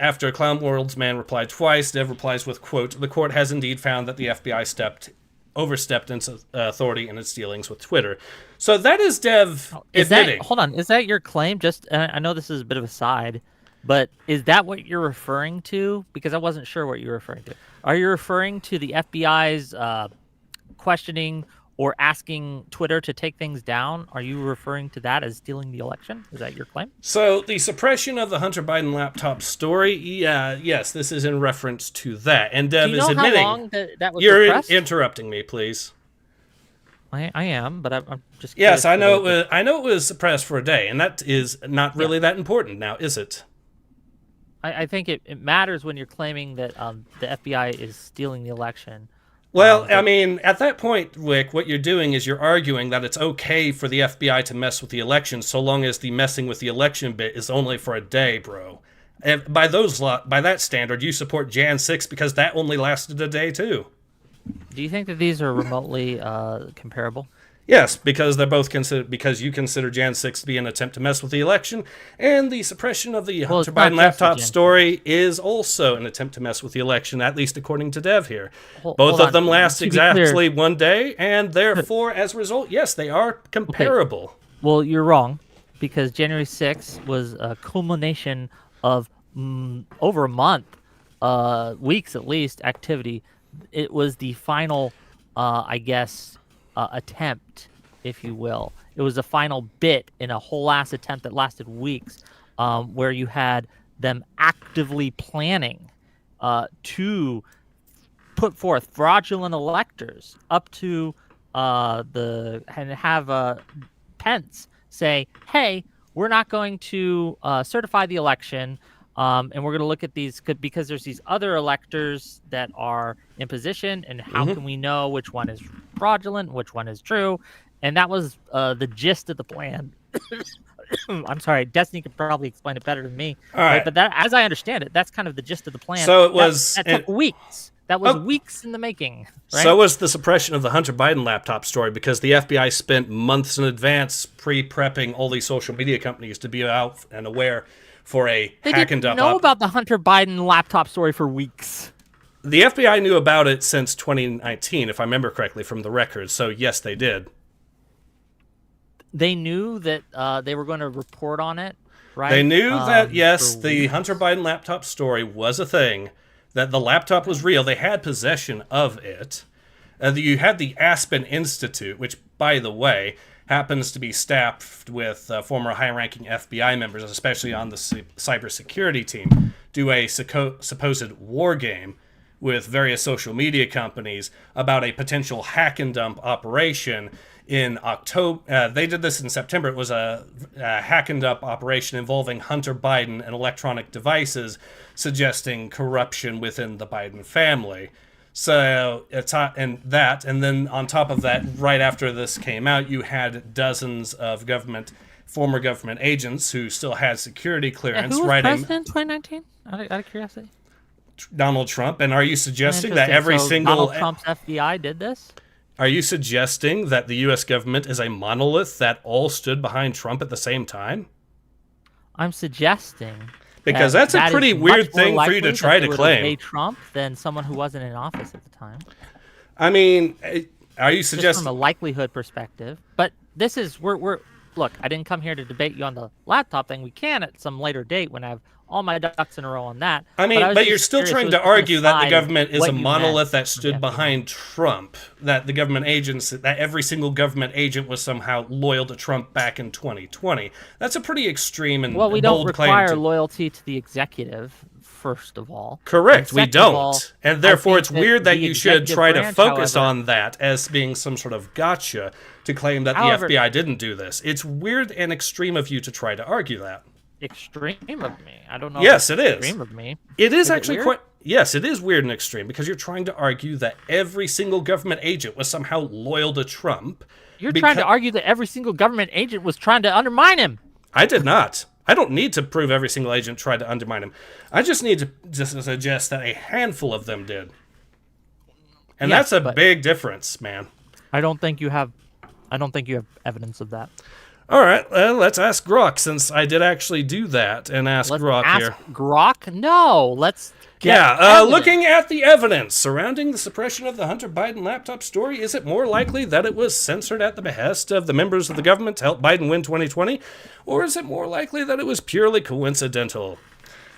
Speaker 1: after Clown World's man replied twice, Dev replies with, quote, the court has indeed found that the FBI overstepped its authority in its dealings with Twitter. So that is Dev admitting.
Speaker 2: Hold on, is that your claim? Just, I know this is a bit of a side, but is that what you're referring to? Because I wasn't sure what you're referring to. Are you referring to the FBI's questioning or asking Twitter to take things down? Are you referring to that as stealing the election? Is that your claim?
Speaker 1: So the suppression of the Hunter Biden laptop story, yes, this is in reference to that. And Dev is admitting.
Speaker 2: How long that was
Speaker 1: you're
Speaker 2: suppressed?
Speaker 1: Interrupting me, please.
Speaker 2: I am, but I'm just.
Speaker 1: Yes, I know. I know it was suppressed for a day, and that is not really that important now, is it?
Speaker 2: I think it matters when you're claiming that the FBI is stealing the election.
Speaker 1: Well, I mean, at that point, Whick, what you're doing is you're arguing that it's okay for the FBI to mess with the election so long as the messing with the election bit is only for a day, bro. And by that standard, you support Jan 6 because that only lasted a day, too.
Speaker 2: Do you think that these are remotely comparable?
Speaker 1: Yes, because they're both because you consider Jan 6 to be an attempt to mess with the election, and the suppression of the Hunter Biden laptop story is also an attempt to mess with the election, at least according to Dev here. Both of them last exactly 1 day, and therefore, as a result, yes, they are comparable.
Speaker 2: Okay. Well, you're wrong, because January 6th was a culmination of over a month, weeks at least, activity. It was the final, attempt, if you will. It was the final bit in a whole ass attempt that lasted weeks, where you had them actively planning to put forth fraudulent electors up to and have Pence say, hey, we're not going to certify the election, and we're going to look at these because there's these other electors that are in position, and how can we know which one is fraudulent, which one is true? And that was the gist of the plan. I'm sorry, Destiny could probably explain it better than me.
Speaker 1: All right.
Speaker 2: But that, as I understand it, that's kind of the gist of the plan.
Speaker 1: So it was
Speaker 2: that took weeks. That was weeks in the making. Right?
Speaker 1: So was the suppression of the Hunter Biden laptop story, because the FBI spent months in advance pre-prepping all these social media companies to be out and aware for a
Speaker 2: They
Speaker 1: hack
Speaker 2: didn't
Speaker 1: and
Speaker 2: know
Speaker 1: dump.
Speaker 2: about the Hunter Biden laptop story for weeks.
Speaker 1: The FBI knew about it since 2019, if I remember correctly from the records. So yes, they did.
Speaker 2: They knew that they were going to report on it, right?
Speaker 1: They knew that, yes,
Speaker 2: for
Speaker 1: the
Speaker 2: weeks.
Speaker 1: Hunter Biden laptop story was a thing, that the laptop was real. They had possession of it. You had the Aspen Institute, which, by the way, happens to be staffed with former high-ranking FBI members, especially on the cybersecurity team, do a supposed war game with various social media companies about a potential hack and dump operation in October. They did this in September. It was a hack and dump operation involving Hunter Biden and electronic devices, suggesting corruption within the Biden family. So it's and then on top of that, right after this came out, you had dozens of former government agents who still had security clearance
Speaker 2: who was
Speaker 1: writing
Speaker 2: president in 2019? Out of curiosity.
Speaker 1: Donald Trump. And are you suggesting that every
Speaker 2: So
Speaker 1: single
Speaker 2: Donald Trump's FBI did this?
Speaker 1: Are you suggesting that the U.S. government is a monolith that all stood behind Trump at the same time?
Speaker 2: I'm suggesting
Speaker 1: Because that's a pretty weird thing for you to try to claim.
Speaker 2: Trump than someone who wasn't in office at the time.
Speaker 1: I mean, are you
Speaker 2: Just
Speaker 1: suggesting?
Speaker 2: from a likelihood perspective. But this is we're look. I didn't come here to debate you on the laptop thing. We can at some later date when I have all my ducks in a row on that.
Speaker 1: I mean,
Speaker 2: was
Speaker 1: but
Speaker 2: just
Speaker 1: you're still
Speaker 2: curious
Speaker 1: trying
Speaker 2: who's
Speaker 1: to
Speaker 2: gonna
Speaker 1: argue that the
Speaker 2: decide
Speaker 1: government is
Speaker 2: what
Speaker 1: a
Speaker 2: you
Speaker 1: monolith
Speaker 2: meant
Speaker 1: that stood
Speaker 2: for the
Speaker 1: behind Trump, that the government agents, that every single government agent was somehow loyal to Trump back in 2020. That's a pretty extreme and
Speaker 2: Well, we don't
Speaker 1: bold claim.
Speaker 2: require loyalty to the executive, first of all.
Speaker 1: Correct,
Speaker 2: And
Speaker 1: we
Speaker 2: second of all,
Speaker 1: don't. And
Speaker 2: I
Speaker 1: therefore,
Speaker 2: think
Speaker 1: it's weird that
Speaker 2: the
Speaker 1: you should
Speaker 2: executive
Speaker 1: try to
Speaker 2: branch,
Speaker 1: focus
Speaker 2: however-
Speaker 1: on that as being some sort of gotcha to claim that
Speaker 2: However-
Speaker 1: the FBI didn't do this. It's weird and extreme of you to try to argue that.
Speaker 2: Extreme of me. I don't know.
Speaker 1: Yes,
Speaker 2: if
Speaker 1: it
Speaker 2: it's
Speaker 1: is.
Speaker 2: Extreme of me.
Speaker 1: It is
Speaker 2: Is it
Speaker 1: actually
Speaker 2: weird?
Speaker 1: quite. Yes, it is weird and extreme because you're trying to argue that every single government agent was somehow loyal to Trump.
Speaker 2: You're trying to argue that every single government agent was trying to undermine him.
Speaker 1: I did not. I don't need to prove every single agent tried to undermine him. I just need to just suggest that a handful of them did. And
Speaker 2: Yes,
Speaker 1: that's a
Speaker 2: but-
Speaker 1: big difference, man.
Speaker 2: I don't think you have evidence of that.
Speaker 1: All right, well, let's ask Grok, since I did actually do that, and ask
Speaker 2: Let's
Speaker 1: Grok
Speaker 2: ask
Speaker 1: here.
Speaker 2: Grok. No, let's get
Speaker 1: Yeah,
Speaker 2: evidence.
Speaker 1: looking at the evidence surrounding the suppression of the Hunter Biden laptop story, is it more likely that it was censored at the behest of the members of the government to help Biden win 2020, or is it more likely that it was purely coincidental?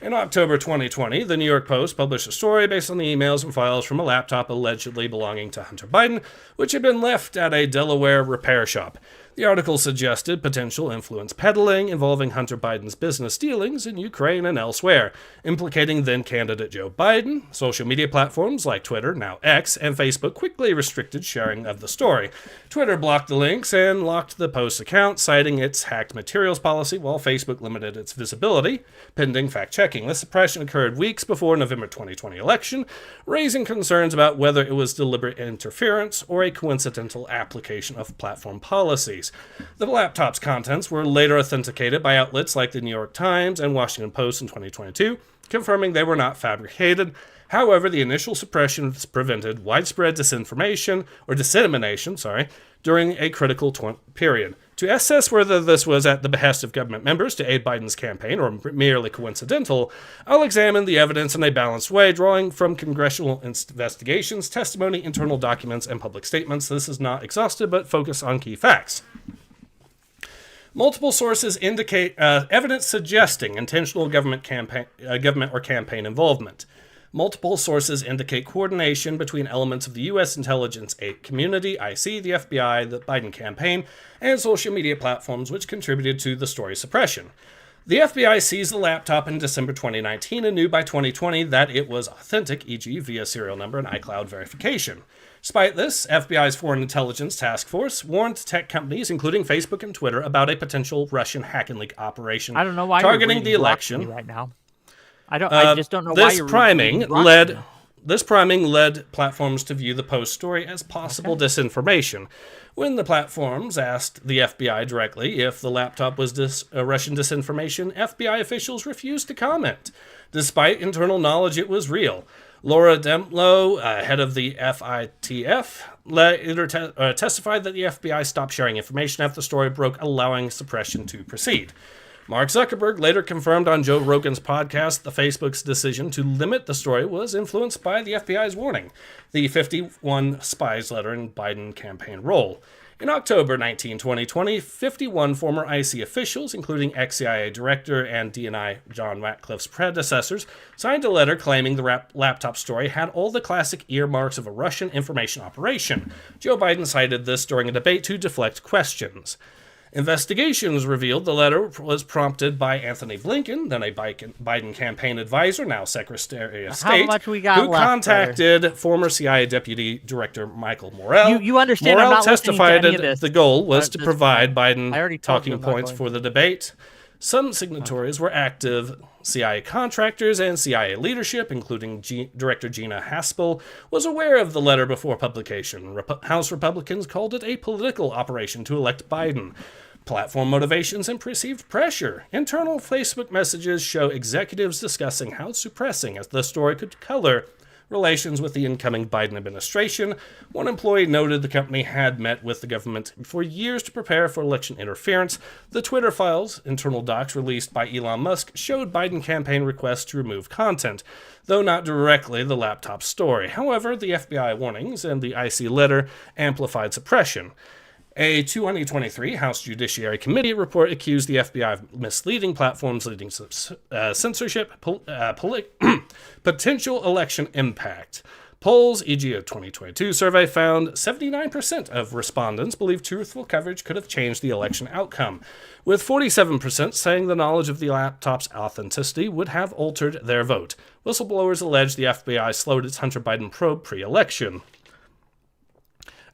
Speaker 1: In October 2020, the New York Post published a story based on the emails and files from a laptop allegedly belonging to Hunter Biden, which had been left at a Delaware repair shop. The article suggested potential influence peddling involving Hunter Biden's business dealings in Ukraine and elsewhere, implicating then-candidate Joe Biden. Social media platforms like Twitter, now X, and Facebook quickly restricted sharing of the story. Twitter blocked the links and locked the Post's account, citing its hacked materials policy, while Facebook limited its visibility, pending fact-checking. This suppression occurred weeks before November 2020 election, raising concerns about whether it was deliberate interference or a coincidental application of platform policies. The laptop's contents were later authenticated by outlets like the New York Times and Washington Post in 2022, confirming they were not fabricated. However, the initial suppression prevented widespread dissemination, during a critical period. To assess whether this was at the behest of government members to aid Biden's campaign or merely coincidental, I'll examine the evidence in a balanced way, drawing from congressional investigations, testimony, internal documents, and public statements. This is not exhaustive, but focus on key facts. Multiple sources indicate evidence suggesting intentional government or campaign involvement. Multiple sources indicate coordination between elements of the U.S. intelligence community, IC, the FBI, the Biden campaign, and social media platforms which contributed to the story's suppression. The FBI seized the laptop in December 2019 and knew by 2020 that it was authentic, e.g. via serial number and iCloud verification. Despite this, FBI's Foreign Intelligence Task Force warned tech companies, including Facebook and Twitter, about a potential Russian hack and leak operation
Speaker 2: I don't know why
Speaker 1: targeting
Speaker 2: you're
Speaker 1: the
Speaker 2: reading Grok
Speaker 1: election.
Speaker 2: to me right now. I just don't know why you're reading Grok to me.
Speaker 1: This priming led platforms to view the Post story as possible disinformation. When the platforms asked the FBI directly if the laptop was Russian disinformation, FBI officials refused to comment, despite internal knowledge it was real. Laura Demlow, head of the FITF, later testified that the FBI stopped sharing information after the story broke, allowing suppression to proceed. Mark Zuckerberg later confirmed on Joe Rogan's podcast that Facebook's decision to limit the story was influenced by the FBI's warning, the 51 spies letter in Biden campaign roll. In October 19, 2020, 51 former IC officials, including ex-CIA director and DNI John Ratcliffe's predecessors, signed a letter claiming the laptop story had all the classic earmarks of a Russian information operation. Joe Biden cited this during a debate to deflect questions. Investigations revealed the letter was prompted by Anthony Blinken, then a Biden campaign advisor, now Secretary of State, who contacted former CIA Deputy Director Michael Morell.
Speaker 2: You understand?
Speaker 1: Morell
Speaker 2: I'm not
Speaker 1: testified
Speaker 2: listening to any of this.
Speaker 1: the goal was to provide Biden
Speaker 2: talking
Speaker 1: points for the debate. Some signatories were active CIA contractors and CIA leadership, including Director Gina Haspel, was aware of the letter before publication. House Republicans called it a political operation to elect Biden. Platform motivations and perceived pressure. Internal Facebook messages show executives discussing how suppressing as the story could color relations with the incoming Biden administration. One employee noted the company had met with the government for years to prepare for election interference. The Twitter files, internal docs released by Elon Musk, showed Biden campaign requests to remove content, though not directly the laptop story. However, the FBI warnings and the IC letter amplified suppression. A 2023 House Judiciary Committee report accused the FBI of misleading platforms, leading to censorship, potential election impact. Polls, e.g. a 2022 survey, found 79% of respondents believe truthful coverage could have changed the election outcome, with 47% saying the knowledge of the laptop's authenticity would have altered their vote. Whistleblowers allege the FBI slowed its Hunter Biden probe pre-election.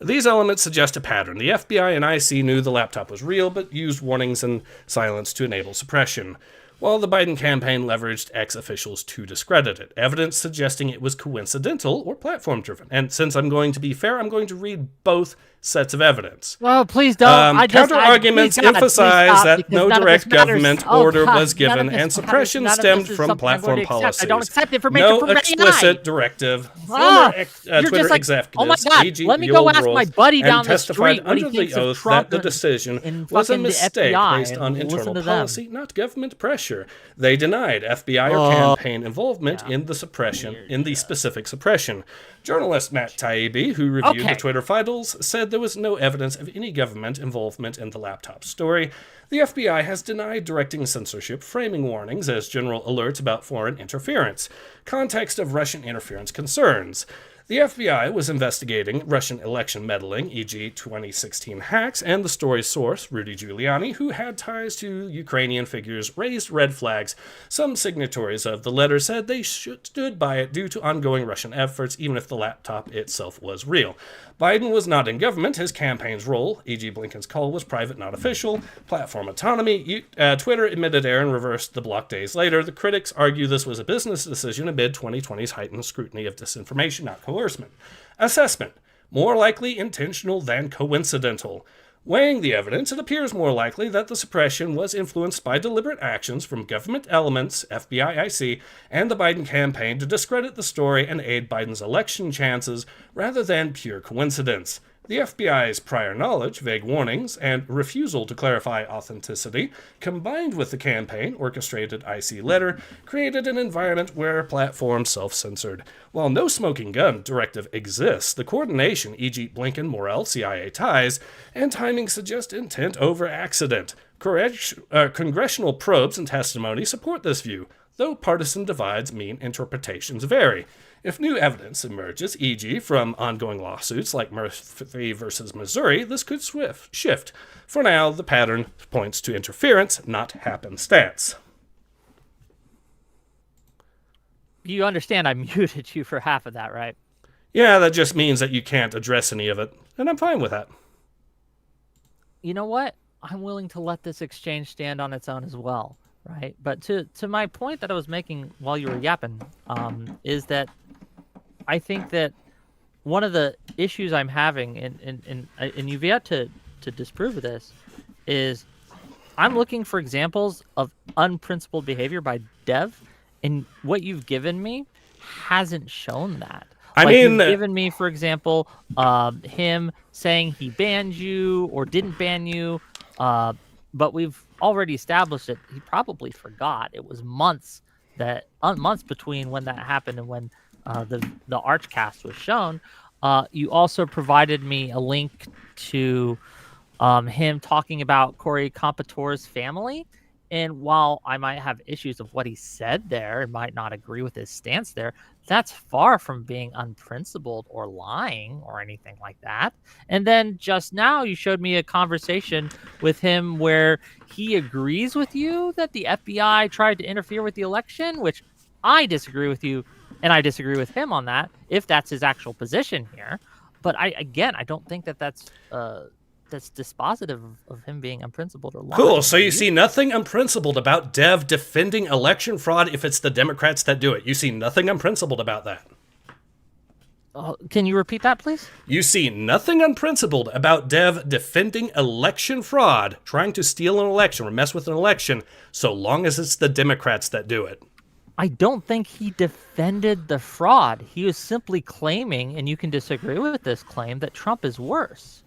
Speaker 1: These elements suggest a pattern. The FBI and IC knew the laptop was real, but used warnings and silence to enable suppression, while the Biden campaign leveraged ex-officials to discredit it, evidence suggesting it was coincidental or platform-driven. And since I'm going to be fair, I'm going to read both sets of evidence.
Speaker 2: Well, please don't.
Speaker 1: Counter-arguments emphasize that no direct government order was given and suppression stemmed from platform policies.
Speaker 2: I don't accept information
Speaker 1: no
Speaker 2: from
Speaker 1: explicit directive. Former Twitter executives, e.g.
Speaker 2: Let me go ask my buddy down the
Speaker 1: testified
Speaker 2: street what he
Speaker 1: under
Speaker 2: thinks
Speaker 1: the
Speaker 2: of
Speaker 1: oath
Speaker 2: Trump
Speaker 1: that the decision
Speaker 2: and
Speaker 1: was a
Speaker 2: fucking the
Speaker 1: mistake
Speaker 2: FBI
Speaker 1: based on
Speaker 2: and listen
Speaker 1: internal
Speaker 2: to them.
Speaker 1: policy, not government pressure. They denied FBI or campaign involvement in the suppression, in the specific suppression. Journalist Matt Taibbi, who reviewed the Twitter files, said there was no evidence of any government involvement in the laptop story. The FBI has denied directing censorship, framing warnings as general alerts about foreign interference. Context of Russian interference concerns. The FBI was investigating Russian election meddling, e.g. 2016 hacks, and the story's source, Rudy Giuliani, who had ties to Ukrainian figures, raised red flags. Some signatories of the letter said they stood by it due to ongoing Russian efforts, even if the laptop itself was real. Biden was not in government. His campaign's role, e.g. Blinken's call, was private, not official. Platform autonomy. Twitter admitted error and reversed the block days later. The critics argue this was a business decision amid 2020's heightened scrutiny of disinformation, not coercion. Assessment. More likely intentional than coincidental. Weighing the evidence, it appears more likely that the suppression was influenced by deliberate actions from government elements, FBI, IC, and the Biden campaign to discredit the story and aid Biden's election chances rather than pure coincidence. The FBI's prior knowledge, vague warnings, and refusal to clarify authenticity, combined with the campaign-orchestrated IC letter, created an environment where platforms self-censored. While no smoking gun directive exists, the coordination, e.g. Blinken, Morell, CIA ties, and timing suggest intent over accident. Congressional probes and testimony support this view, though partisan divides mean interpretations vary. If new evidence emerges, e.g. from ongoing lawsuits like Murphy versus Missouri, this could shift. For now, the pattern points to interference, not happenstance.
Speaker 2: You understand I muted you for half of that, right?
Speaker 1: Yeah, that just means that you can't address any of it, and I'm fine with that.
Speaker 2: You know what? I'm willing to let this exchange stand on its own as well, right? But to my point that I was making while you were yapping, is that I think that one of the issues I'm having, and you've yet to disprove of this, is I'm looking for examples of unprincipled behavior by Dev, and what you've given me hasn't shown that. You've given me, for example, him saying he banned you or didn't ban you, but we've already established that he probably forgot. It was months between when that happened and when the Archcast was shown. You also provided me a link to him talking about Corey Compatore's family. And while I might have issues of what he said there and might not agree with his stance there, that's far from being unprincipled or lying or anything like that. And then just now you showed me a conversation with him where he agrees with you that the FBI tried to interfere with the election, which I disagree with you, and I disagree with him on that, if that's his actual position here. But I don't think that's dispositive of him being unprincipled or lying.
Speaker 1: Cool. So you see nothing unprincipled about Dev defending election fraud if it's the Democrats that do it. You see nothing unprincipled about that.
Speaker 2: Can you repeat that, please?
Speaker 1: You see nothing unprincipled about Dev defending election fraud, trying to steal an election or mess with an election, so long as it's the Democrats that do it.
Speaker 2: I don't think he defended the fraud. He was simply claiming, and you can disagree with this claim, that Trump is worse.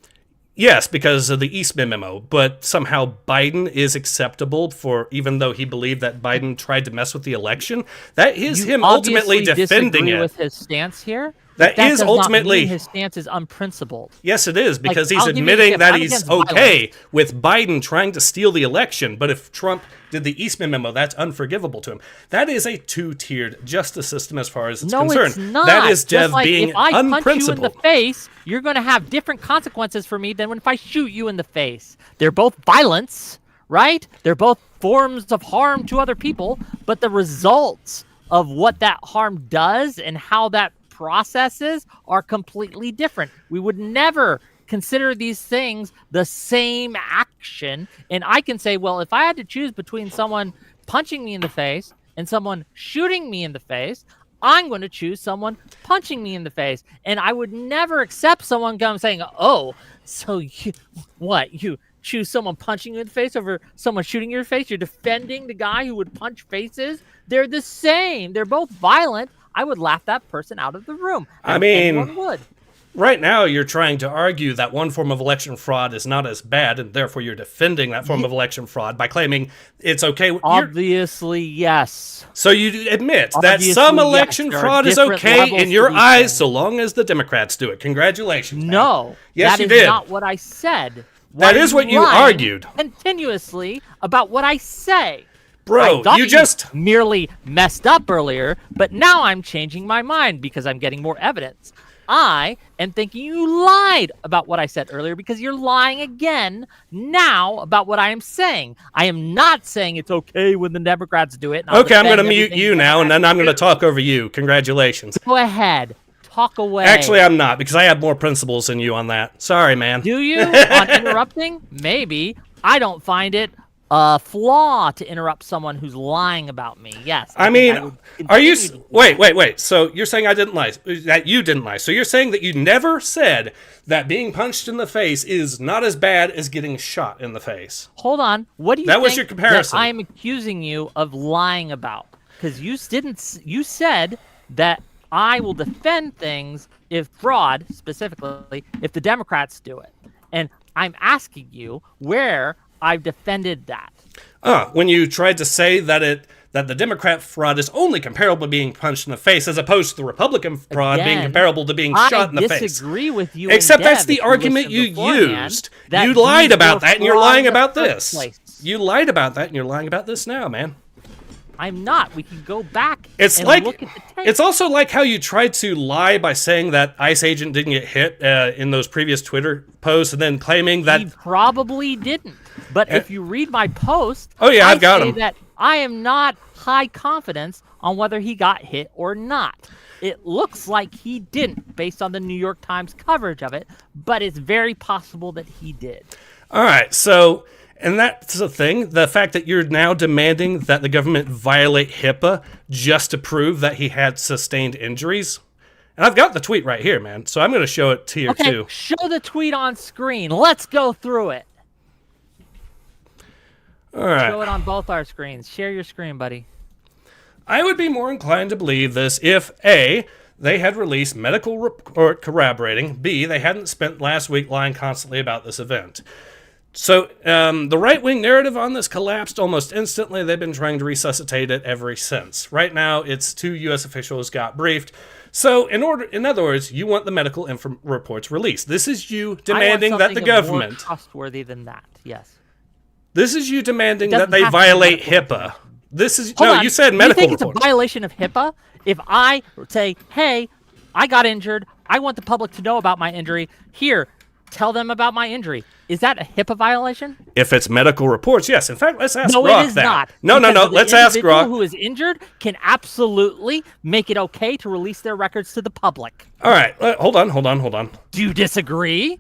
Speaker 1: Yes, because of the Eastman memo, but somehow Biden is acceptable for, even though he believed that Biden tried to mess with the election. That is him ultimately defending it.
Speaker 2: With his stance here.
Speaker 1: That is ultimately
Speaker 2: his stance is unprincipled.
Speaker 1: Yes, it is, because he's admitting that he's okay with Biden trying to steal the election. But if Trump did the Eastman memo, that's unforgivable to him. That is a two-tiered justice system as far as it's concerned.
Speaker 2: No, it's not.
Speaker 1: That is Dev being
Speaker 2: if I
Speaker 1: unprincipled.
Speaker 2: punch you in the face, you're going to have different consequences for me than if I shoot you in the face. They're both violence, right? They're both forms of harm to other people, but the results of what that harm does and how that processes are completely different. We would never consider these things the same action. And I can say, well, if I had to choose between someone punching me in the face and someone shooting me in the face, I'm going to choose someone punching me in the face. And I would never accept someone saying, oh, so you choose someone punching you in the face over someone shooting you in the face? You're defending the guy who would punch faces? They're the same. They're both violent. I would laugh that person out of the room.
Speaker 1: I mean,
Speaker 2: anyone would.
Speaker 1: Right now you're trying to argue that one form of election fraud is not as bad, and therefore you're defending that form of election fraud by claiming it's okay.
Speaker 2: Obviously, yes.
Speaker 1: So you admit that some election fraud is okay in your eyes so long as the Democrats do it. Congratulations.
Speaker 2: No.
Speaker 1: Man. Yes, you did.
Speaker 2: That is not what I said.
Speaker 1: That is what you argued.
Speaker 2: Continuously about what I say.
Speaker 1: Bro, you just
Speaker 2: merely messed up earlier, but now I'm changing my mind because I'm getting more evidence. I am thinking you lied about what I said earlier because you're lying again now about what I am saying. I am not saying it's okay when the Democrats do it.
Speaker 1: Okay, I'm going to mute you now, and then I'm going to talk over you. Congratulations.
Speaker 2: Go ahead. Talk away.
Speaker 1: Actually, I'm not, because I have more principles than you on that. Sorry, man.
Speaker 2: Do you? On interrupting? Maybe. I don't find it a flaw to interrupt someone who's lying about me. Yes.
Speaker 1: I mean, are you... Wait. So you're saying I didn't lie, that you didn't lie. So you're saying that you never said that being punched in the face is not as bad as getting shot in the face.
Speaker 2: Hold on. What do you think
Speaker 1: that was your comparison.
Speaker 2: That I'm accusing you of lying about? Because you said that I will defend things if fraud, specifically, if the Democrats do it. And I'm asking you where I've defended that.
Speaker 1: When you tried to say that the Democrat fraud is only comparable to being punched in the face as opposed to the Republican fraud being comparable to being shot in the face.
Speaker 2: I disagree with you.
Speaker 1: Except that's the argument you used. You lied about that and you're lying about this. You lied about that and you're lying about this now, man.
Speaker 2: I'm not. We can go back
Speaker 1: and look at the tape. It's also like how you tried to lie by saying that ICE agent didn't get hit in those previous Twitter posts and then claiming that...
Speaker 2: He probably didn't. But if you read my post,
Speaker 1: I've got him.
Speaker 2: That I am not high confidence on whether he got hit or not. It looks like he didn't based on the New York Times coverage of it, but it's very possible that he did.
Speaker 1: All right, so... And that's the thing, the fact that you're now demanding that the government violate HIPAA just to prove that he had sustained injuries. And I've got the tweet right here, man, so I'm going to show it to you, too.
Speaker 2: Show the tweet on screen. Let's go through it.
Speaker 1: All right.
Speaker 2: Show it on both our screens. Share your screen, buddy.
Speaker 1: I would be more inclined to believe this if, A, they had released medical report corroborating, B, they hadn't spent last week lying constantly about this event. So the right-wing narrative on this collapsed almost instantly. They've been trying to resuscitate it ever since. Right now, it's 2 U.S. officials got briefed. So in other words, you want the medical reports released. This is you demanding that the government...
Speaker 2: more trustworthy than that, yes.
Speaker 1: This is you demanding that they violate HIPAA. This is...
Speaker 2: Hold
Speaker 1: no,
Speaker 2: on.
Speaker 1: you said medical
Speaker 2: You think
Speaker 1: reports.
Speaker 2: it's a violation of HIPAA if I say, hey, I got injured. I want the public to know about my injury. Here, tell them about my injury. Is that a HIPAA violation?
Speaker 1: If it's medical reports, yes. In fact, let's ask
Speaker 2: No,
Speaker 1: Grok
Speaker 2: it is
Speaker 1: that.
Speaker 2: not.
Speaker 1: No.
Speaker 2: Because
Speaker 1: Let's
Speaker 2: the
Speaker 1: ask
Speaker 2: individual
Speaker 1: Grok.
Speaker 2: who is injured can absolutely make it okay to release their records to the public.
Speaker 1: All right. Hold on.
Speaker 2: Do you disagree?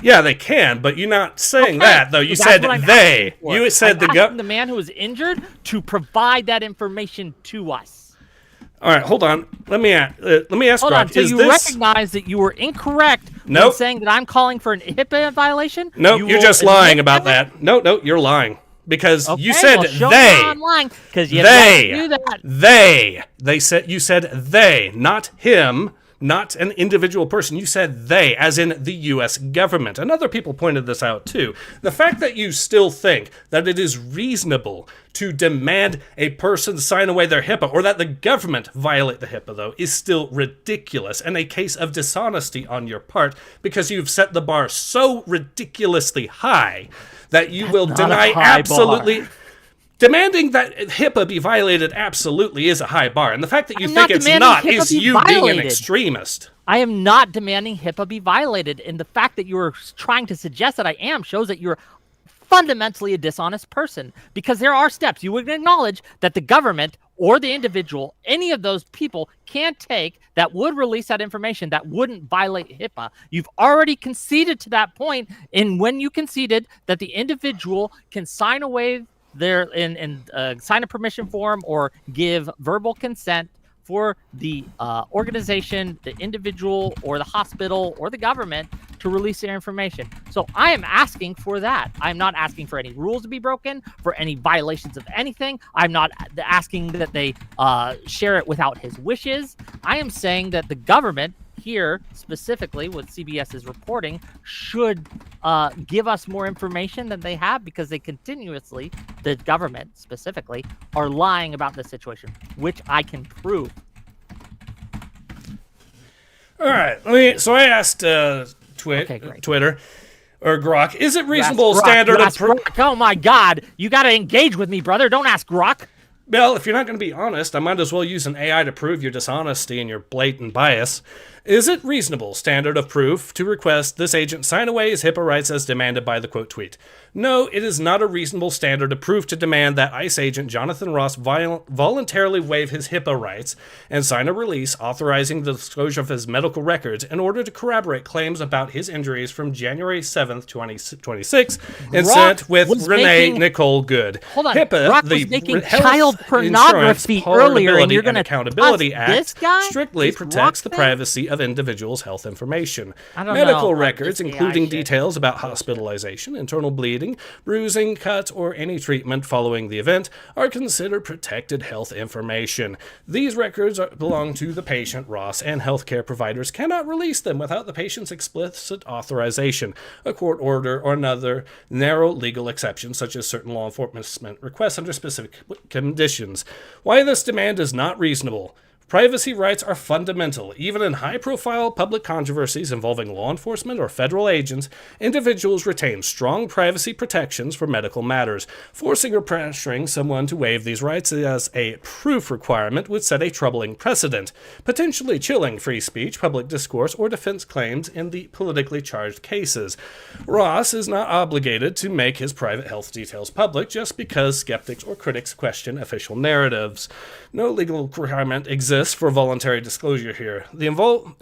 Speaker 1: Yeah, they can, but you're not saying
Speaker 2: Okay,
Speaker 1: that, though. You
Speaker 2: so
Speaker 1: said
Speaker 2: that's what I'm
Speaker 1: they.
Speaker 2: asking for.
Speaker 1: You said
Speaker 2: I'm asking the man who was injured to provide that information to us.
Speaker 1: All right, hold on. Let me ask
Speaker 2: Hold
Speaker 1: Grok.
Speaker 2: on. So
Speaker 1: is
Speaker 2: you
Speaker 1: this...
Speaker 2: recognize that you were incorrect
Speaker 1: Nope.
Speaker 2: in saying that I'm calling for an HIPAA violation?
Speaker 1: No,
Speaker 2: You
Speaker 1: you're
Speaker 2: will
Speaker 1: just lying
Speaker 2: admit
Speaker 1: about that. No, you're lying. Because
Speaker 2: Okay,
Speaker 1: you said
Speaker 2: well, show
Speaker 1: they.
Speaker 2: me I'm lying because you
Speaker 1: They.
Speaker 2: don't do that.
Speaker 1: You said they, not him, not an individual person. You said they, as in the U.S. government. And other people pointed this out too. The fact that you still think that it is reasonable to demand a person sign away their HIPAA, or that the government violate the HIPAA, though, is still ridiculous and a case of dishonesty on your part, because you've set the bar so ridiculously high that you will
Speaker 2: not a
Speaker 1: deny
Speaker 2: high
Speaker 1: absolutely...
Speaker 2: bar.
Speaker 1: Demanding that HIPAA be violated absolutely is a high bar, and the fact that you
Speaker 2: I'm
Speaker 1: think
Speaker 2: not
Speaker 1: it's
Speaker 2: demanding
Speaker 1: not
Speaker 2: HIPAA
Speaker 1: is
Speaker 2: be
Speaker 1: you being an
Speaker 2: violated.
Speaker 1: extremist.
Speaker 2: I am not demanding HIPAA be violated, and the fact that you are trying to suggest that I am shows that you're fundamentally a dishonest person, because there are steps you would acknowledge that the government or the individual, any of those people, can take that would release that information that wouldn't violate HIPAA. You've already conceded to that point, and when you conceded that the individual can sign away their sign a permission form or give verbal consent for the organization, the individual, or the hospital, or the government to release their information. So I am asking for that. I'm not asking for any rules to be broken, for any violations of anything. I'm not asking that they share it without his wishes. I am saying that the government here, specifically what CBS is reporting, should give us more information than they have, because they continuously, the government specifically, are lying about this situation, which I can prove.
Speaker 1: All right, so I asked
Speaker 2: Okay, great.
Speaker 1: Twitter or Grok, is it reasonable
Speaker 2: Ask Grok,
Speaker 1: standard
Speaker 2: you
Speaker 1: of
Speaker 2: ask Grok. Oh my God, you got to engage with me, brother. Don't ask Grok.
Speaker 1: Well, if you're not going to be honest, I might as well use an AI to prove your dishonesty and your blatant bias. Is it reasonable standard of proof to request this agent sign away his HIPAA rights as demanded by the quote tweet? No, it is not a reasonable standard of proof to demand that ICE agent Jonathan Ross voluntarily waive his HIPAA rights and sign a release authorizing the disclosure of his medical records in order to corroborate claims about his injuries from January 7th, 2026, incident with Renee Nicole Good.
Speaker 2: Hold on,
Speaker 1: HIPAA,
Speaker 2: Rock
Speaker 1: the
Speaker 2: was making
Speaker 1: Health
Speaker 2: child pornography
Speaker 1: Insurance
Speaker 2: earlier, and you're
Speaker 1: Portability
Speaker 2: going to
Speaker 1: Accountability
Speaker 2: trust
Speaker 1: Act
Speaker 2: this guy?
Speaker 1: strictly
Speaker 2: This
Speaker 1: protects
Speaker 2: Rock
Speaker 1: the
Speaker 2: thing?
Speaker 1: privacy of individuals' health information.
Speaker 2: I don't
Speaker 1: Medical
Speaker 2: know,
Speaker 1: records,
Speaker 2: this AI
Speaker 1: including
Speaker 2: shit.
Speaker 1: details about hospitalization, internal bleeding, bruising, cuts, or any treatment following the event, are considered protected health information. These records belong to the patient, Ross, and healthcare providers cannot release them without the patient's explicit authorization, a court order, or another narrow legal exception, such as certain law enforcement requests under specific conditions. Why this demand is not reasonable. Privacy rights are fundamental. Even in high-profile public controversies involving law enforcement or federal agents, individuals retain strong privacy protections for medical matters. Forcing or pressuring someone to waive these rights as a proof requirement would set a troubling precedent, potentially chilling free speech, public discourse, or defense claims in the politically charged cases. Ross is not obligated to make his private health details public just because skeptics or critics question official narratives. No legal requirement exists for voluntary disclosure here. The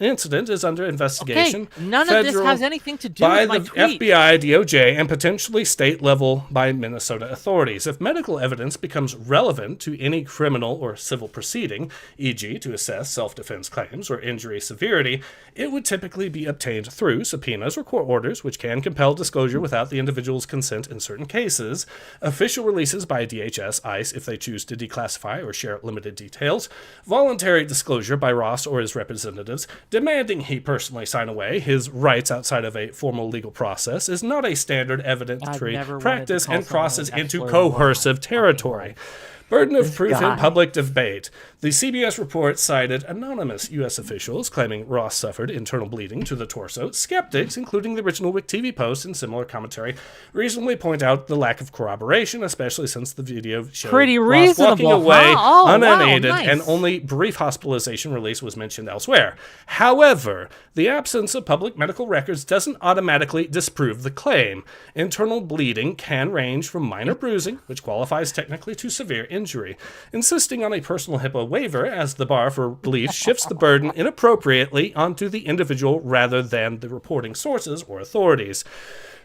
Speaker 1: incident is under investigation.
Speaker 2: Okay, none of this has anything to do
Speaker 1: by
Speaker 2: with my
Speaker 1: the
Speaker 2: tweet.
Speaker 1: FBI, DOJ, and potentially state level by Minnesota authorities. If medical evidence becomes relevant to any criminal or civil proceeding, e.g. to assess self-defense claims or injury severity, it would typically be obtained through subpoenas or court orders, which can compel disclosure without the individual's consent in certain cases, official releases by DHS, ICE if they choose to declassify or share limited details, voluntary voluntary disclosure by Ross or his representatives, demanding he personally sign away his rights outside of a formal legal process, is not a standard evidentiary practice and crosses into coercive territory. Burden of proof in public debate. The CBS report cited anonymous U.S. officials claiming Ross suffered internal bleeding to the torso. Skeptics, including the original WhickTV post and similar commentary, reasonably point out the lack of corroboration, especially since the video showed Ross walking away unaided and only brief hospitalization release was mentioned elsewhere. However, the absence of public medical records doesn't automatically disprove the claim. Internal bleeding can range from minor bruising, which qualifies technically, to severe injury. Insisting on a personal HIPAA waiver as the bar for belief shifts the burden inappropriately onto the individual rather than the reporting sources or authorities.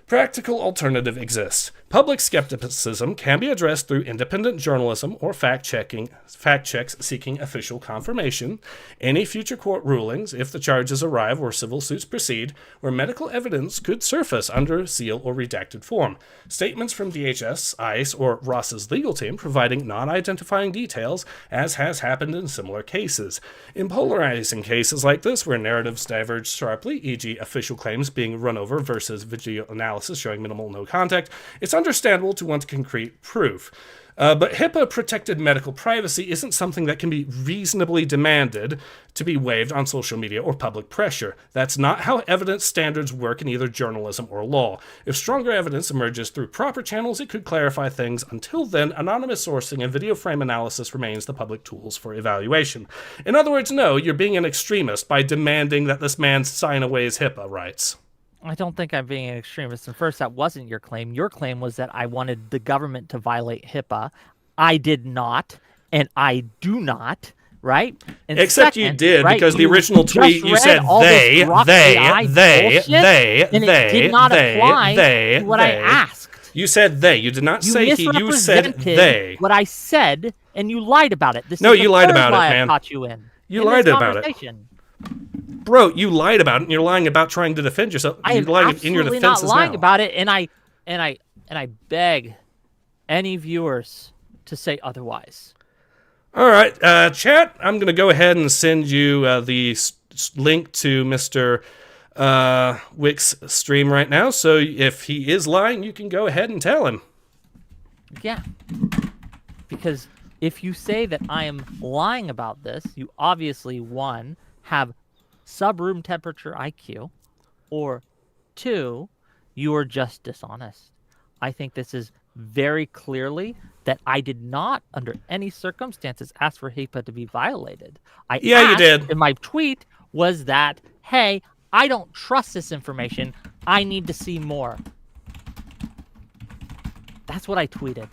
Speaker 1: Practical alternative exists. Public skepticism can be addressed through independent journalism or fact checks seeking official confirmation. Any future court rulings, if the charges arrive or civil suits proceed, where medical evidence could surface under seal or redacted form. Statements from DHS, ICE, or Ross's legal team providing non-identifying details, as has happened in similar cases. In polarizing cases like this, where narratives diverge sharply, e.g. official claims being run over versus video analysis showing minimal no contact, it's understandable to want concrete proof. But HIPAA-protected medical privacy isn't something that can be reasonably demanded to be waived on social media or public pressure. That's not how evidence standards work in either journalism or law. If stronger evidence emerges through proper channels, it could clarify things. Until then, anonymous sourcing and video frame analysis remains the public tools for evaluation. In other words, no, you're being an extremist by demanding that this man sign away his HIPAA rights.
Speaker 2: I don't think I'm being an extremist. And first, that wasn't your claim. Your claim was that I wanted the government to violate HIPAA. I did not, and I do not, right? And
Speaker 1: except second, you did, right, because the original tweet you said they, and it
Speaker 2: did not apply to what I asked.
Speaker 1: You said they. You did not say he. You said they.
Speaker 2: What I said, and you lied about it. This
Speaker 1: no,
Speaker 2: is
Speaker 1: you lied about it, man.
Speaker 2: I caught you in.
Speaker 1: You lied about it. Bro, you lied about it, and you're lying about trying to defend yourself.
Speaker 2: You're lying in your defense not lying about it, and I beg any viewers to say otherwise.
Speaker 1: All right, chat. I'm gonna go ahead and send you the link to Mr. Whick's stream right now. So if he is lying, you can go ahead and tell him.
Speaker 2: Yeah, because if you say that I am lying about this, you obviously, one, have sub-room temperature IQ, or two, you are just dishonest. I think this is very clearly that I did not, under any circumstances, ask for HIPAA to be violated.
Speaker 1: You did.
Speaker 2: And my tweet was that, hey, I don't trust this information. I need to see more. That's what I tweeted.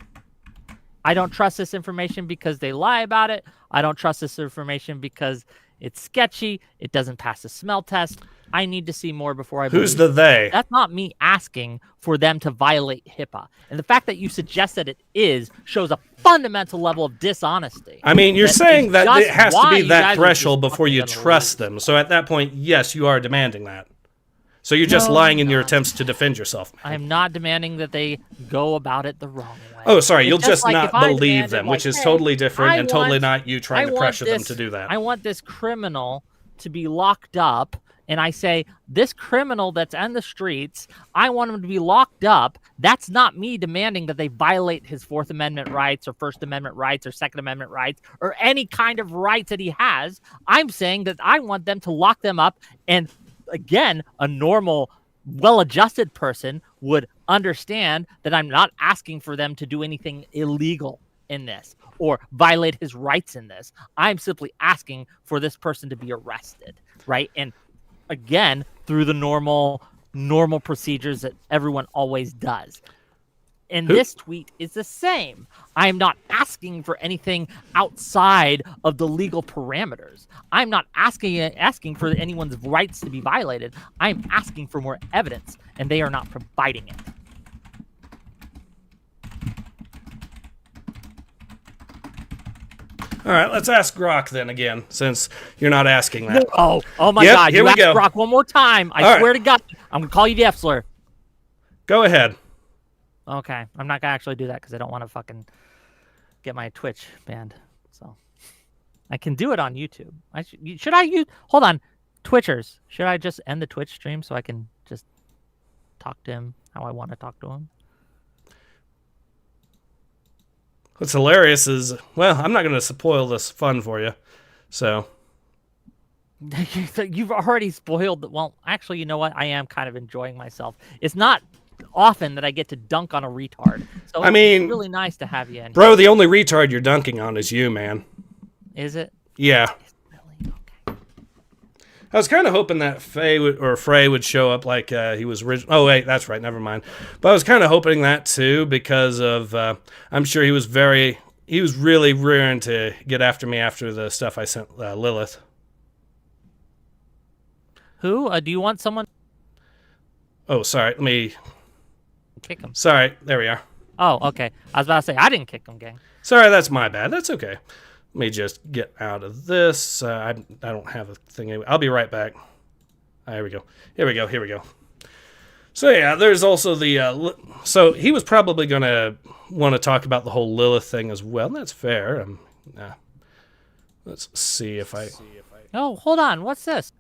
Speaker 2: I don't trust this information because they lie about it. I don't trust this information because it's sketchy. It doesn't pass the smell test. I need to see more before I believe.
Speaker 1: Who's the they?
Speaker 2: That's not me asking for them to violate HIPAA. And the fact that you suggest that it is shows a fundamental level of dishonesty.
Speaker 1: I mean, you're saying that it has to be that threshold before you trust them. So at that point, yes, you are demanding that. So you're just lying in your attempts to defend yourself. Man.
Speaker 2: I'm not demanding that they go about it the wrong way.
Speaker 1: Oh, sorry. You'll just not believe them, which is totally different and totally not you trying to pressure them to do that.
Speaker 2: I want this criminal to be locked up, and I say, this criminal that's on the streets, I want him to be locked up. That's not me demanding that they violate his Fourth Amendment rights or First Amendment rights or Second Amendment rights or any kind of rights that he has. I'm saying that I want them to lock them up, and again, a normal, well-adjusted person would understand that I'm not asking for them to do anything illegal in this or violate his rights in this. I'm simply asking for this person to be arrested, right? And again, through the normal procedures that everyone always does. And this tweet is the same. I am not asking for anything outside of the legal parameters. I'm not asking for anyone's rights to be violated. I'm asking for more evidence, and they are not providing it.
Speaker 1: All right, let's ask Grok then again, since you're not asking that.
Speaker 2: Oh my God!
Speaker 1: Here
Speaker 2: you
Speaker 1: we
Speaker 2: ask
Speaker 1: go.
Speaker 2: Grok one more time. I swear to God, I'm gonna call you the F slur.
Speaker 1: Go ahead.
Speaker 2: Okay, I'm not gonna actually do that because I don't want to fucking get my Twitch banned. So, I can do it on YouTube. Should I use? Hold on, Twitchers. Should I just end the Twitch stream so I can just talk to him how I want to talk to him?
Speaker 1: What's hilarious is, well, I'm not going to spoil this fun for you, so.
Speaker 2: You've already spoiled. Well, actually, you know what? I am kind of enjoying myself. It's not often that I get to dunk on a retard. So
Speaker 1: I mean,
Speaker 2: it's really nice to have you in.
Speaker 1: Bro, the only retard you're dunking on is you, man.
Speaker 2: Is it?
Speaker 1: Yeah.
Speaker 2: Really? Okay.
Speaker 1: I was kind of hoping that Frey would show up like he was original. Oh, wait, that's right. Never mind. But I was kind of hoping that, too, because of, I'm sure he was really rearing to get after me after the stuff I sent Lilith.
Speaker 2: Who? Do you want someone?
Speaker 1: Oh, sorry. Let me
Speaker 2: Kick him.
Speaker 1: Sorry. There we are.
Speaker 2: Oh, okay. I was about to say, I didn't kick him, gang.
Speaker 1: Sorry, that's my bad. That's okay. Let me just get out of this. I don't have a thing. I'll be right back. Here we go. Here we go. So, yeah, there's also the... so, he was probably going to want to talk about the whole Lilith thing as well. That's fair. Let's see if I...
Speaker 2: Oh, hold on. What's this?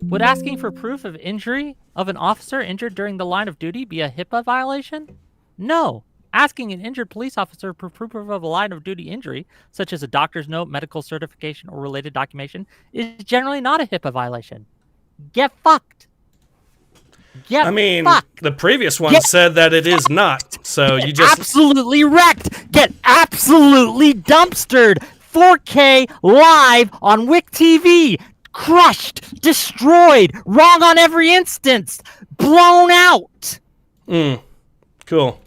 Speaker 2: Would asking for proof of injury of an officer injured during the line of duty be a HIPAA violation? No. Asking an injured police officer for proof of a line of duty injury, such as a doctor's note, medical certification, or related documentation, is generally not a HIPAA violation. Get fucked.
Speaker 1: The previous one said that it is not. So you just
Speaker 2: absolutely wrecked. Get absolutely dumpstered. 4K live on WhickTV. Crushed, destroyed, wrong on every instance, blown out.
Speaker 1: Cool.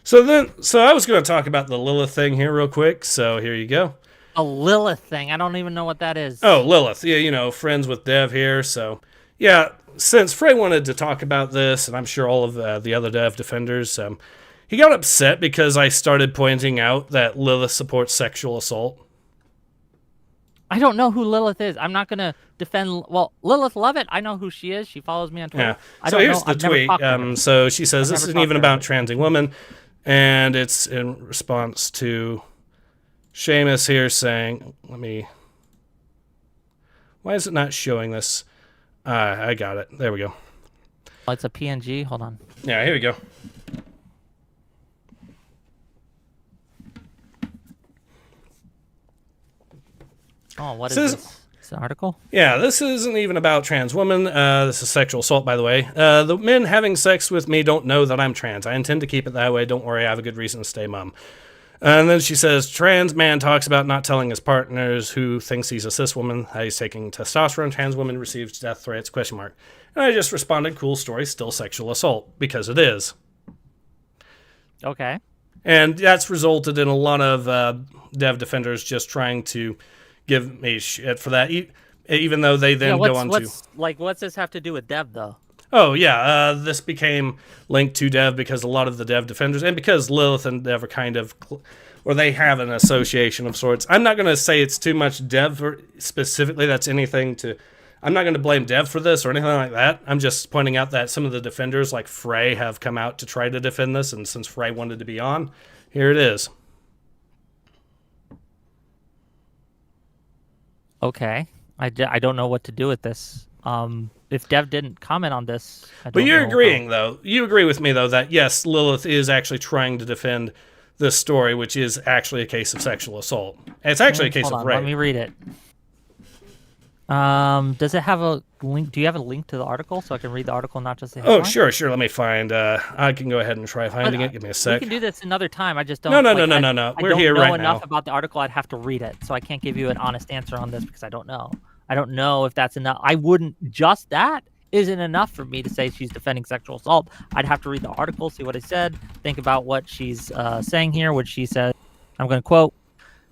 Speaker 1: So I was going to talk about the Lilith thing here real quick. So here you go.
Speaker 2: A Lilith thing. I don't even know what that is.
Speaker 1: Oh, Lilith. Yeah, friends with Dev here. So yeah, since Frey wanted to talk about this, and I'm sure all of the other Dev defenders, he got upset because I started pointing out that Lilith supports sexual assault.
Speaker 2: I don't know who Lilith is. I'm not going to defend... Well, Lilith Lovett, I know who she is. She follows me on Twitter.
Speaker 1: Yeah. So here's the tweet. So she says, this isn't even about transing women. And it's in response to Seamus here saying... Why is it not showing this? I got it. There we go.
Speaker 2: Oh, it's a PNG. Hold on.
Speaker 1: Yeah, here we go.
Speaker 2: Oh, what is this? It's an article?
Speaker 1: Yeah, this isn't even about trans women. This is sexual assault, by the way. The men having sex with me don't know that I'm trans. I intend to keep it that way. Don't worry, I have a good reason to stay mum. And then she says, trans man talks about not telling his partners who thinks he's a cis woman, how he's taking testosterone. Trans woman receives death threats, ? And I just responded, cool story, still sexual assault, because it is.
Speaker 2: Okay.
Speaker 1: And that's resulted in a lot of Dev defenders just trying to give me shit for that, even though they then go on to...
Speaker 2: What's this have to do with Dev, though?
Speaker 1: Oh, yeah, this became linked to Dev because a lot of the Dev defenders, and because Lilith and Dev are kind of... or they have an association of sorts. I'm not going to say it's too much Dev specifically, that's anything to... I'm not going to blame Dev for this or anything like that. I'm just pointing out that some of the defenders, like Frey, have come out to try to defend this, and since Frey wanted to be on, here it is.
Speaker 2: Okay. I don't know what to do with this. If Dev didn't comment on this...
Speaker 1: But you're agreeing, though. You agree with me, though, that, yes, Lilith is actually trying to defend this story, which is actually a case of sexual assault. It's actually a case of rape.
Speaker 2: Let me read it. Does it have a link? Do you have a link to the article so I can read the article, not just the headline?
Speaker 1: Oh, sure. Let me find... I can go ahead and try finding it. Give me a sec.
Speaker 2: We can do this another time. I just don't...
Speaker 1: No. We're here right now.
Speaker 2: I don't know enough about the article. I'd have to read it, so I can't give you an honest answer on this because I don't know. I don't know if that's enough. I wouldn't... Just that isn't enough for me to say she's defending sexual assault. I'd have to read the article, see what it said, think about what she's saying here, what she said. I'm going to quote,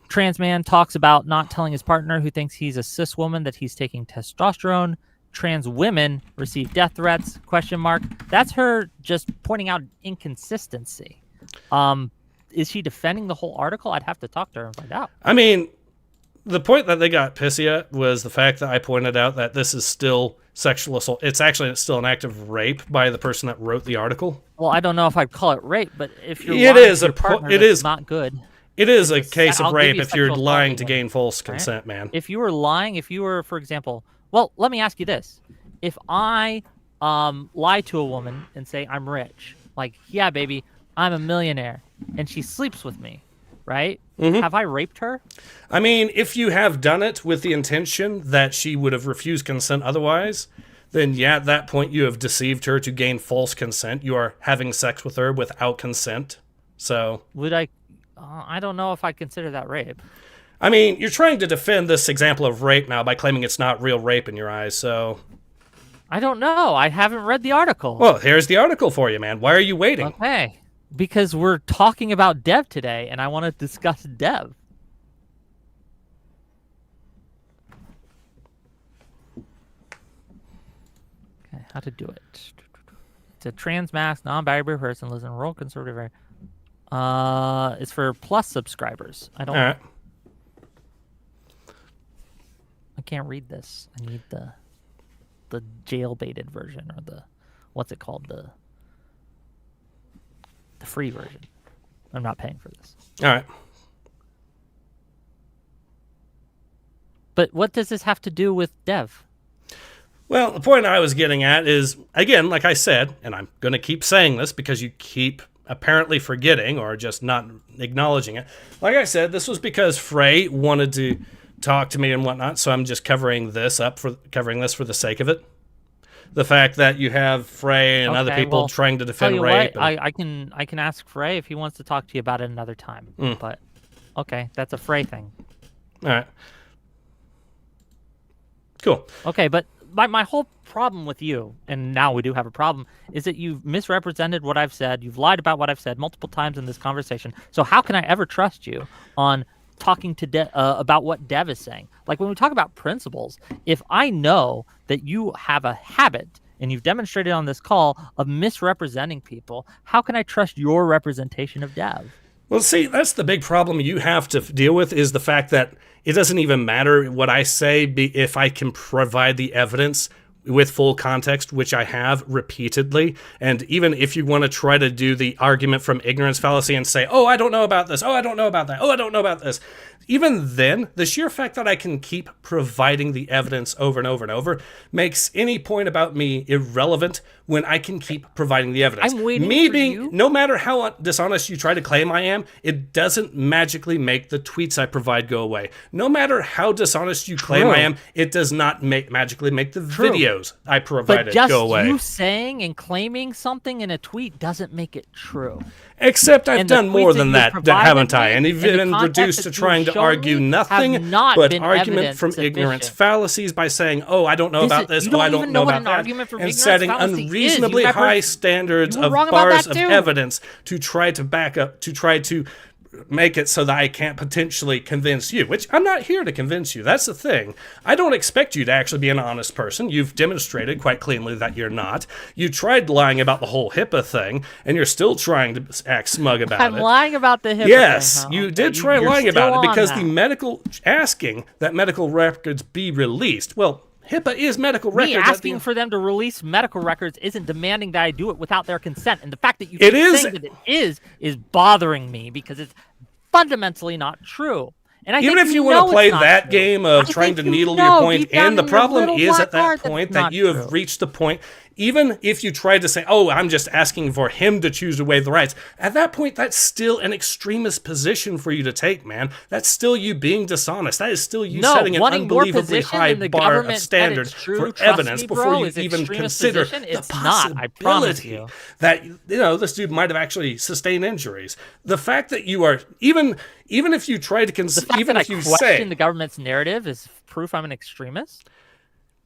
Speaker 2: trans man talks about not telling his partner who thinks he's a cis woman that he's taking testosterone. Trans women receive death threats, ? That's her just pointing out inconsistency. Is she defending the whole article? I'd have to talk to her and find out.
Speaker 1: I mean, the point that they got pissy at was the fact that I pointed out that this is still sexual assault. It's still an act of rape by the person that wrote the article.
Speaker 2: Well, I don't know if I'd call it rape, but if you're
Speaker 1: it is
Speaker 2: not good.
Speaker 1: It is a case
Speaker 2: I'll
Speaker 1: of
Speaker 2: give
Speaker 1: rape
Speaker 2: you
Speaker 1: if you're
Speaker 2: sexual
Speaker 1: lying
Speaker 2: assault
Speaker 1: to
Speaker 2: even,
Speaker 1: gain false
Speaker 2: right?
Speaker 1: consent, man.
Speaker 2: If you were lying, if you were, for example, well, let me ask you this: if I lie to a woman and say I'm rich, like, yeah, baby, I'm a millionaire, and she sleeps with me, right? Have I raped her?
Speaker 1: I mean, if you have done it with the intention that she would have refused consent otherwise, then yeah, at that point you have deceived her to gain false consent. You are having sex with her without consent. So
Speaker 2: Would I don't know if I consider that rape.
Speaker 1: I mean, you're trying to defend this example of rape now by claiming it's not real rape in your eyes, so...
Speaker 2: I don't know. I haven't read the article.
Speaker 1: Well, here's the article for you, man. Why are you waiting?
Speaker 2: Okay. Because we're talking about Dev today, and I want to discuss Dev. Okay, how to do it. It's a trans-masked, non-binary person, lives in a rural conservative area. It's for Plus subscribers. I don't...
Speaker 1: All right.
Speaker 2: I can't read this. I need the jail-baited version, or the... What's it called? The free version. I'm not paying for this.
Speaker 1: All right.
Speaker 2: But what does this have to do with Dev?
Speaker 1: Well, the point I was getting at is, again, like I said, and I'm going to keep saying this because you keep apparently forgetting or just not acknowledging it. Like I said, this was because Frey wanted to talk to me and whatnot, so I'm just covering this for the sake of it. The fact that you have Frey and other people trying to defend rape.
Speaker 2: I can ask Frey if he wants to talk to you about it another time. But okay, that's a Frey thing.
Speaker 1: All right. Cool.
Speaker 2: Okay, but my whole problem with you, and now we do have a problem, is that you've misrepresented what I've said. You've lied about what I've said multiple times in this conversation. So how can I ever trust you on talking to about what Dev is saying? Like, when we talk about principles, if I know that you have a habit, and you've demonstrated on this call, of misrepresenting people, how can I trust your representation of Dev?
Speaker 1: Well, see, that's the big problem you have to deal with, is the fact that it doesn't even matter what I say if I can provide the evidence with full context, which I have repeatedly. And even if you want to try to do the argument from ignorance fallacy and say, oh, I don't know about this, oh, I don't know about that, oh, I don't know about this, even then, the sheer fact that I can keep providing the evidence over and over and over makes any point about me irrelevant when I can keep providing the evidence.
Speaker 2: I'm waiting
Speaker 1: me
Speaker 2: for
Speaker 1: being,
Speaker 2: you.
Speaker 1: no matter how dishonest you try to claim I am, it doesn't magically make the tweets I provide go away. No matter how dishonest you claim I am, it does not magically make the videos I provided go away.
Speaker 2: But just you saying and claiming something in a tweet doesn't make it true.
Speaker 1: Except I've
Speaker 2: And the
Speaker 1: done more
Speaker 2: tweets
Speaker 1: than
Speaker 2: that
Speaker 1: that,
Speaker 2: you provided
Speaker 1: haven't I?
Speaker 2: me,
Speaker 1: And
Speaker 2: and the
Speaker 1: even
Speaker 2: context
Speaker 1: reduced
Speaker 2: that
Speaker 1: to
Speaker 2: you've
Speaker 1: trying to
Speaker 2: shown
Speaker 1: argue
Speaker 2: me
Speaker 1: nothing
Speaker 2: have not
Speaker 1: but
Speaker 2: been
Speaker 1: argument
Speaker 2: evidence
Speaker 1: from
Speaker 2: sufficient.
Speaker 1: ignorance fallacies by saying, oh, I don't know about this,
Speaker 2: You
Speaker 1: oh, I
Speaker 2: don't
Speaker 1: don't
Speaker 2: even
Speaker 1: know
Speaker 2: know what
Speaker 1: about
Speaker 2: an
Speaker 1: that,
Speaker 2: argument from
Speaker 1: and
Speaker 2: ignorance
Speaker 1: setting
Speaker 2: fallacy is.
Speaker 1: unreasonably
Speaker 2: You never-
Speaker 1: high standards
Speaker 2: you were
Speaker 1: of
Speaker 2: wrong about
Speaker 1: bars
Speaker 2: that
Speaker 1: of
Speaker 2: too.
Speaker 1: evidence to try to back up, to try to make it so that I can't potentially convince you, which I'm not here to convince you. That's the thing. I don't expect you to actually be an honest person. You've demonstrated quite cleanly that you're not. You tried lying about the whole HIPAA thing, and you're still trying to act smug about
Speaker 2: I'm
Speaker 1: it.
Speaker 2: lying about the HIPAA
Speaker 1: Yes,
Speaker 2: thing, huh?
Speaker 1: you
Speaker 2: Okay,
Speaker 1: did try
Speaker 2: you're
Speaker 1: lying
Speaker 2: still
Speaker 1: about it
Speaker 2: on
Speaker 1: because
Speaker 2: that.
Speaker 1: the medical asking that medical records be released. Well, HIPAA is medical records.
Speaker 2: Me asking for them to release medical records isn't demanding that I do it without their consent. And the fact that you
Speaker 1: It
Speaker 2: keep
Speaker 1: is-
Speaker 2: saying that it is bothering me because it's fundamentally not true. And I
Speaker 1: Even
Speaker 2: think
Speaker 1: if you
Speaker 2: know
Speaker 1: want to play
Speaker 2: it's not
Speaker 1: that
Speaker 2: true.
Speaker 1: game of
Speaker 2: I
Speaker 1: trying
Speaker 2: think
Speaker 1: to
Speaker 2: you
Speaker 1: needle
Speaker 2: know
Speaker 1: your point
Speaker 2: deep down
Speaker 1: in, the
Speaker 2: your
Speaker 1: problem
Speaker 2: little
Speaker 1: is
Speaker 2: black
Speaker 1: at that
Speaker 2: heart that's
Speaker 1: point that
Speaker 2: not
Speaker 1: you have
Speaker 2: true.
Speaker 1: reached the point, even if you tried to say, oh, I'm just asking for him to choose to waive the rights, at that point, that's still an extremist position for you to take, man. That's still you being dishonest. That is still you setting an
Speaker 2: wanting more
Speaker 1: unbelievably
Speaker 2: position
Speaker 1: high
Speaker 2: in the
Speaker 1: bar
Speaker 2: government
Speaker 1: of
Speaker 2: that
Speaker 1: standard
Speaker 2: it's true,
Speaker 1: for
Speaker 2: trust
Speaker 1: evidence
Speaker 2: me,
Speaker 1: before
Speaker 2: bro,
Speaker 1: you
Speaker 2: is
Speaker 1: even
Speaker 2: extremist
Speaker 1: consider
Speaker 2: position.
Speaker 1: the
Speaker 2: It's not, I promise
Speaker 1: possibility
Speaker 2: you.
Speaker 1: that, this dude might have actually sustained injuries. The fact that you are, even if you try to,
Speaker 2: The fact
Speaker 1: even
Speaker 2: that
Speaker 1: if
Speaker 2: I
Speaker 1: you
Speaker 2: question
Speaker 1: say,
Speaker 2: the government's narrative is proof I'm an extremist.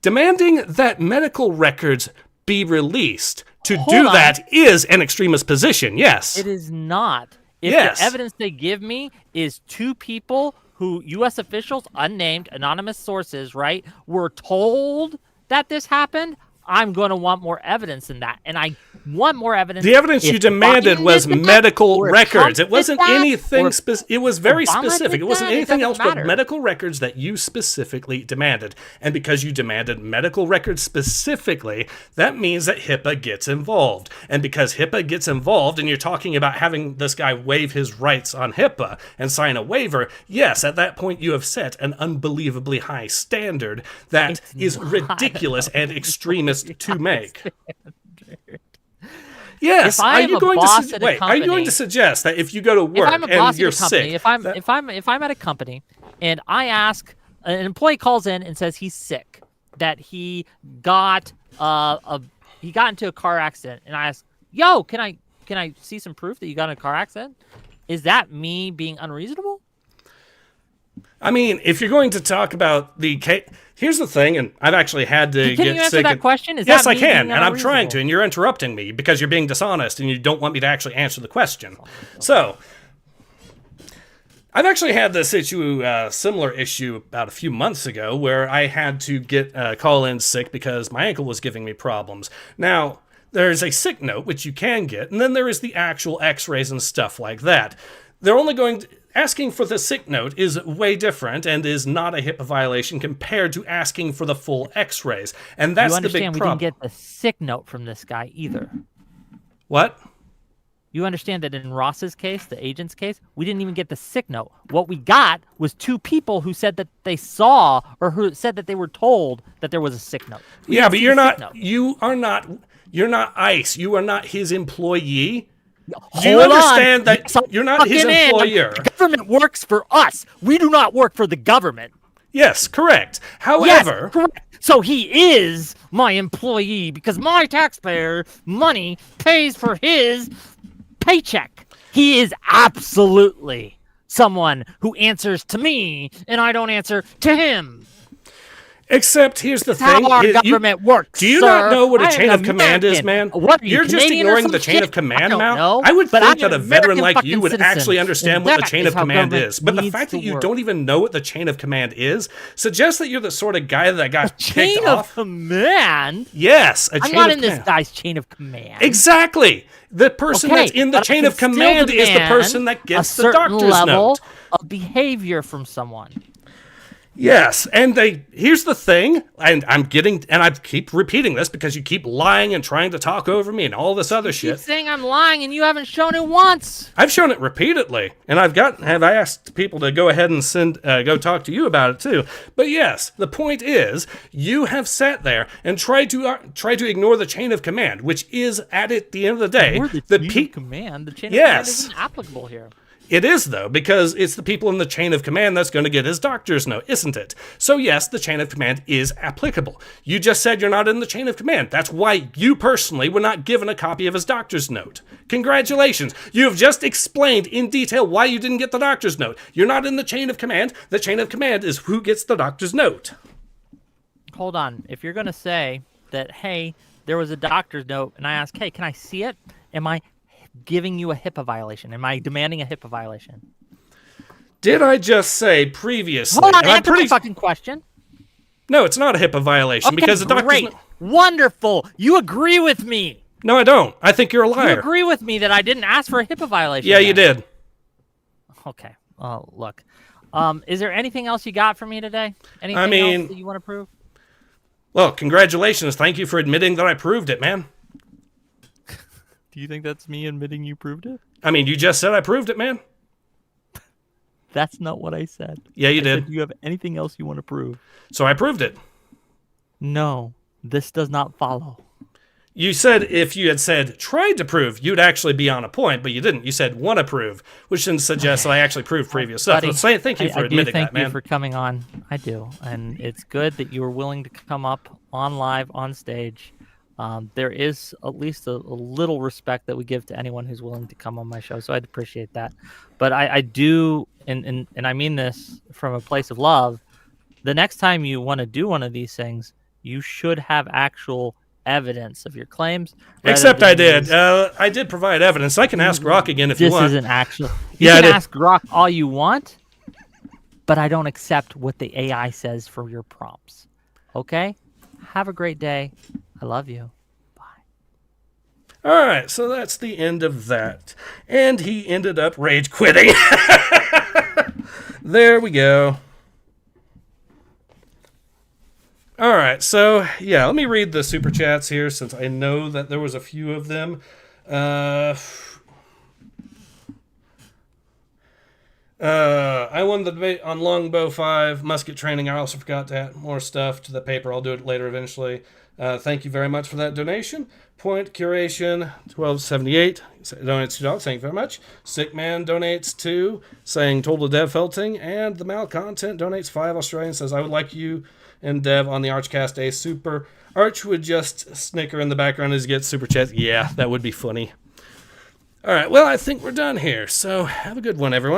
Speaker 1: demanding that medical records be released to
Speaker 2: Hold
Speaker 1: do
Speaker 2: on.
Speaker 1: that is an extremist position, yes.
Speaker 2: It is not. If
Speaker 1: Yes.
Speaker 2: the evidence they give me is two people who, U.S. officials, unnamed, anonymous sources, were told that this happened, I'm going to want more evidence than that. And I want more evidence.
Speaker 1: The evidence you demanded was medical records. It wasn't
Speaker 2: that,
Speaker 1: anything specific. It was very
Speaker 2: Obama
Speaker 1: specific.
Speaker 2: did
Speaker 1: It wasn't
Speaker 2: that, it
Speaker 1: anything else
Speaker 2: doesn't
Speaker 1: but
Speaker 2: matter.
Speaker 1: medical records that you specifically demanded. And because you demanded medical records specifically, that means that HIPAA gets involved. And because HIPAA gets involved, and you're talking about having this guy waive his rights on HIPAA and sign a waiver, yes, at that point you have set an unbelievably high standard that is ridiculous and extremist to make. Yes.
Speaker 2: If I am a boss at a
Speaker 1: Wait, are you going
Speaker 2: company-
Speaker 1: to suggest that if you go to
Speaker 2: If
Speaker 1: work
Speaker 2: I'm a
Speaker 1: and
Speaker 2: boss
Speaker 1: you're
Speaker 2: at a company,
Speaker 1: sick,
Speaker 2: if I'm at a company and I ask an employee calls in and says he's sick, that he got into a car accident, and I ask, "Yo, can I see some proof that you got in a car accident?" Is that me being unreasonable?
Speaker 1: I mean, if you're going to talk about the case, here's the thing, and I've actually had to
Speaker 2: Can
Speaker 1: get
Speaker 2: you answer
Speaker 1: sick.
Speaker 2: that question? Is
Speaker 1: Yes,
Speaker 2: that
Speaker 1: I
Speaker 2: me
Speaker 1: can,
Speaker 2: being
Speaker 1: and I'm trying
Speaker 2: unreasonable?
Speaker 1: to, and you're interrupting me because you're being dishonest and you don't want me to actually answer the question. So, I've actually had this similar issue about a few months ago where I had to call in sick because my ankle was giving me problems. Now, there's a sick note, which you can get, and then there is the actual x-rays and stuff like that. They're only asking for the sick note is way different and is not a HIPAA violation compared to asking for the full x-rays. And that's
Speaker 2: You
Speaker 1: the big
Speaker 2: understand we
Speaker 1: problem.
Speaker 2: didn't get the sick note from this guy either.
Speaker 1: What?
Speaker 2: You understand that in Ross's case, the agent's case, we didn't even get the sick note. What we got was two people who said that they saw or who said that they were told that there was a sick note. We
Speaker 1: Yeah,
Speaker 2: didn't
Speaker 1: but
Speaker 2: see
Speaker 1: you're
Speaker 2: the sick
Speaker 1: not,
Speaker 2: note.
Speaker 1: you're not ICE. You are not his employee.
Speaker 2: Hold
Speaker 1: Do you understand
Speaker 2: on.
Speaker 1: that
Speaker 2: Yes, I'm
Speaker 1: you're not his
Speaker 2: fucking in.
Speaker 1: employer?
Speaker 2: The government works for us. We do not work for the government.
Speaker 1: Yes, correct.
Speaker 2: Yes,
Speaker 1: However,
Speaker 2: correct. So he is my employee because my taxpayer money pays for his paycheck. He is absolutely someone who answers to me, and I don't answer to him.
Speaker 1: except here's the
Speaker 2: That's
Speaker 1: thing.
Speaker 2: how our
Speaker 1: you-
Speaker 2: government works.
Speaker 1: Do you
Speaker 2: sir.
Speaker 1: not know what a
Speaker 2: I am
Speaker 1: chain
Speaker 2: an
Speaker 1: of command is,
Speaker 2: American.
Speaker 1: man?
Speaker 2: What are you,
Speaker 1: You're just
Speaker 2: Canadian or
Speaker 1: ignoring
Speaker 2: some
Speaker 1: the chain of
Speaker 2: shit?
Speaker 1: command
Speaker 2: I don't
Speaker 1: now.
Speaker 2: know,
Speaker 1: I would
Speaker 2: but
Speaker 1: think
Speaker 2: I'm
Speaker 1: that a
Speaker 2: an
Speaker 1: veteran
Speaker 2: American
Speaker 1: like you
Speaker 2: fucking
Speaker 1: would
Speaker 2: citizen,
Speaker 1: actually understand
Speaker 2: and
Speaker 1: what the
Speaker 2: that
Speaker 1: chain
Speaker 2: is
Speaker 1: of
Speaker 2: how
Speaker 1: command
Speaker 2: government
Speaker 1: is. But the
Speaker 2: needs
Speaker 1: fact
Speaker 2: to
Speaker 1: that you
Speaker 2: work.
Speaker 1: don't even know what the chain of command is suggests that you're the sort of guy that got
Speaker 2: Chain
Speaker 1: kicked
Speaker 2: of
Speaker 1: off.
Speaker 2: command?
Speaker 1: Yes, a
Speaker 2: I'm
Speaker 1: chain
Speaker 2: not
Speaker 1: of
Speaker 2: in this
Speaker 1: command.
Speaker 2: guy's chain of command.
Speaker 1: Exactly. The person
Speaker 2: Okay,
Speaker 1: that's in the
Speaker 2: but I
Speaker 1: chain
Speaker 2: can
Speaker 1: of
Speaker 2: still
Speaker 1: command is the
Speaker 2: demand
Speaker 1: person that gets
Speaker 2: a
Speaker 1: the
Speaker 2: certain
Speaker 1: doctor's
Speaker 2: level
Speaker 1: note.
Speaker 2: of behavior from someone.
Speaker 1: Yes, and here's the thing, and I keep repeating this because you keep lying and trying to talk over me and all this other
Speaker 2: Keep
Speaker 1: shit.
Speaker 2: saying I'm lying, and you haven't shown it once.
Speaker 1: I've shown it repeatedly, and have I asked people to go ahead and go talk to you about it too. But yes, the point is, you have sat there and tried to ignore the chain of command, which is at the end of the day,
Speaker 2: We're the chain of command. The chain of command
Speaker 1: Yes.
Speaker 2: isn't applicable here.
Speaker 1: It is, though, because it's the people in the chain of command that's going to get his doctor's note, isn't it? So yes, the chain of command is applicable. You just said you're not in the chain of command. That's why you personally were not given a copy of his doctor's note. Congratulations. You have just explained in detail why you didn't get the doctor's note. You're not in the chain of command. The chain of command is who gets the doctor's note.
Speaker 2: Hold on. If you're going to say that, hey, there was a doctor's note, and I ask, hey, can I see it? Am I giving you a HIPAA violation? Am I demanding a HIPAA violation?
Speaker 1: Did I just say previously?
Speaker 2: Hold on,
Speaker 1: and I'm
Speaker 2: answer my fucking question.
Speaker 1: No, it's not a HIPAA violation
Speaker 2: Okay,
Speaker 1: because the doctor's
Speaker 2: great.
Speaker 1: note.
Speaker 2: Wonderful. You agree with me.
Speaker 1: No, I don't. I think you're a
Speaker 2: You
Speaker 1: liar.
Speaker 2: agree with me that I didn't ask for a HIPAA violation.
Speaker 1: Yeah, you
Speaker 2: then.
Speaker 1: did.
Speaker 2: Okay. Look. Is there anything else you got for me today? Anything
Speaker 1: mean-
Speaker 2: else that you want to prove?
Speaker 1: Well, congratulations. Thank you for admitting that I proved it, man.
Speaker 2: Do you think that's me admitting you proved it?
Speaker 1: I mean, you just said I proved it, man.
Speaker 2: That's not what I said.
Speaker 1: Yeah, you
Speaker 2: I said,
Speaker 1: did.
Speaker 2: do you have anything else you want to prove?
Speaker 1: So I proved it.
Speaker 2: No, this does not follow.
Speaker 1: You said if you had said tried to prove, you'd actually be on a point, but you didn't. You said want to prove, which then suggests that I actually proved previous stuff.
Speaker 2: Buddy,
Speaker 1: So thank you for
Speaker 2: I
Speaker 1: admitting
Speaker 2: do thank
Speaker 1: that, man.
Speaker 2: you for coming on. I do, and it's good that you were willing to come up on live on stage. There is at least a little respect that we give to anyone who's willing to come on my show, so I'd appreciate that. But I do, and I mean this from a place of love, the next time you want to do one of these things, you should have actual evidence of your claims. rather
Speaker 1: Except
Speaker 2: than
Speaker 1: I did.
Speaker 2: these-
Speaker 1: I did provide evidence. I can ask Rock again if you
Speaker 2: This
Speaker 1: want.
Speaker 2: isn't actual. You
Speaker 1: Yeah, I
Speaker 2: can
Speaker 1: did.
Speaker 2: ask Rock all you want, but I don't accept what the AI says for your prompts. Okay? Have a great day. I love you.
Speaker 1: All right, so that's the end of that. And he ended up rage quitting. There we go. All right, so yeah, let me read the super chats here since I know that there was a few of them. I won the debate on Longbow 5, musket training. I also forgot to add more stuff to the paper. I'll do it later eventually. Thank you very much for that donation. Point Curation 1278 donates $2. Thank you very much. Sickman donates $2, saying total dev felting. And the Mal Content donates $5 Australian, says I would like you and Dev on the Archcast Day Super. Arch would just snicker in the background as he gets super chats. Yeah, that would be funny. All right, well, I think we're done here. So have a good one, everyone.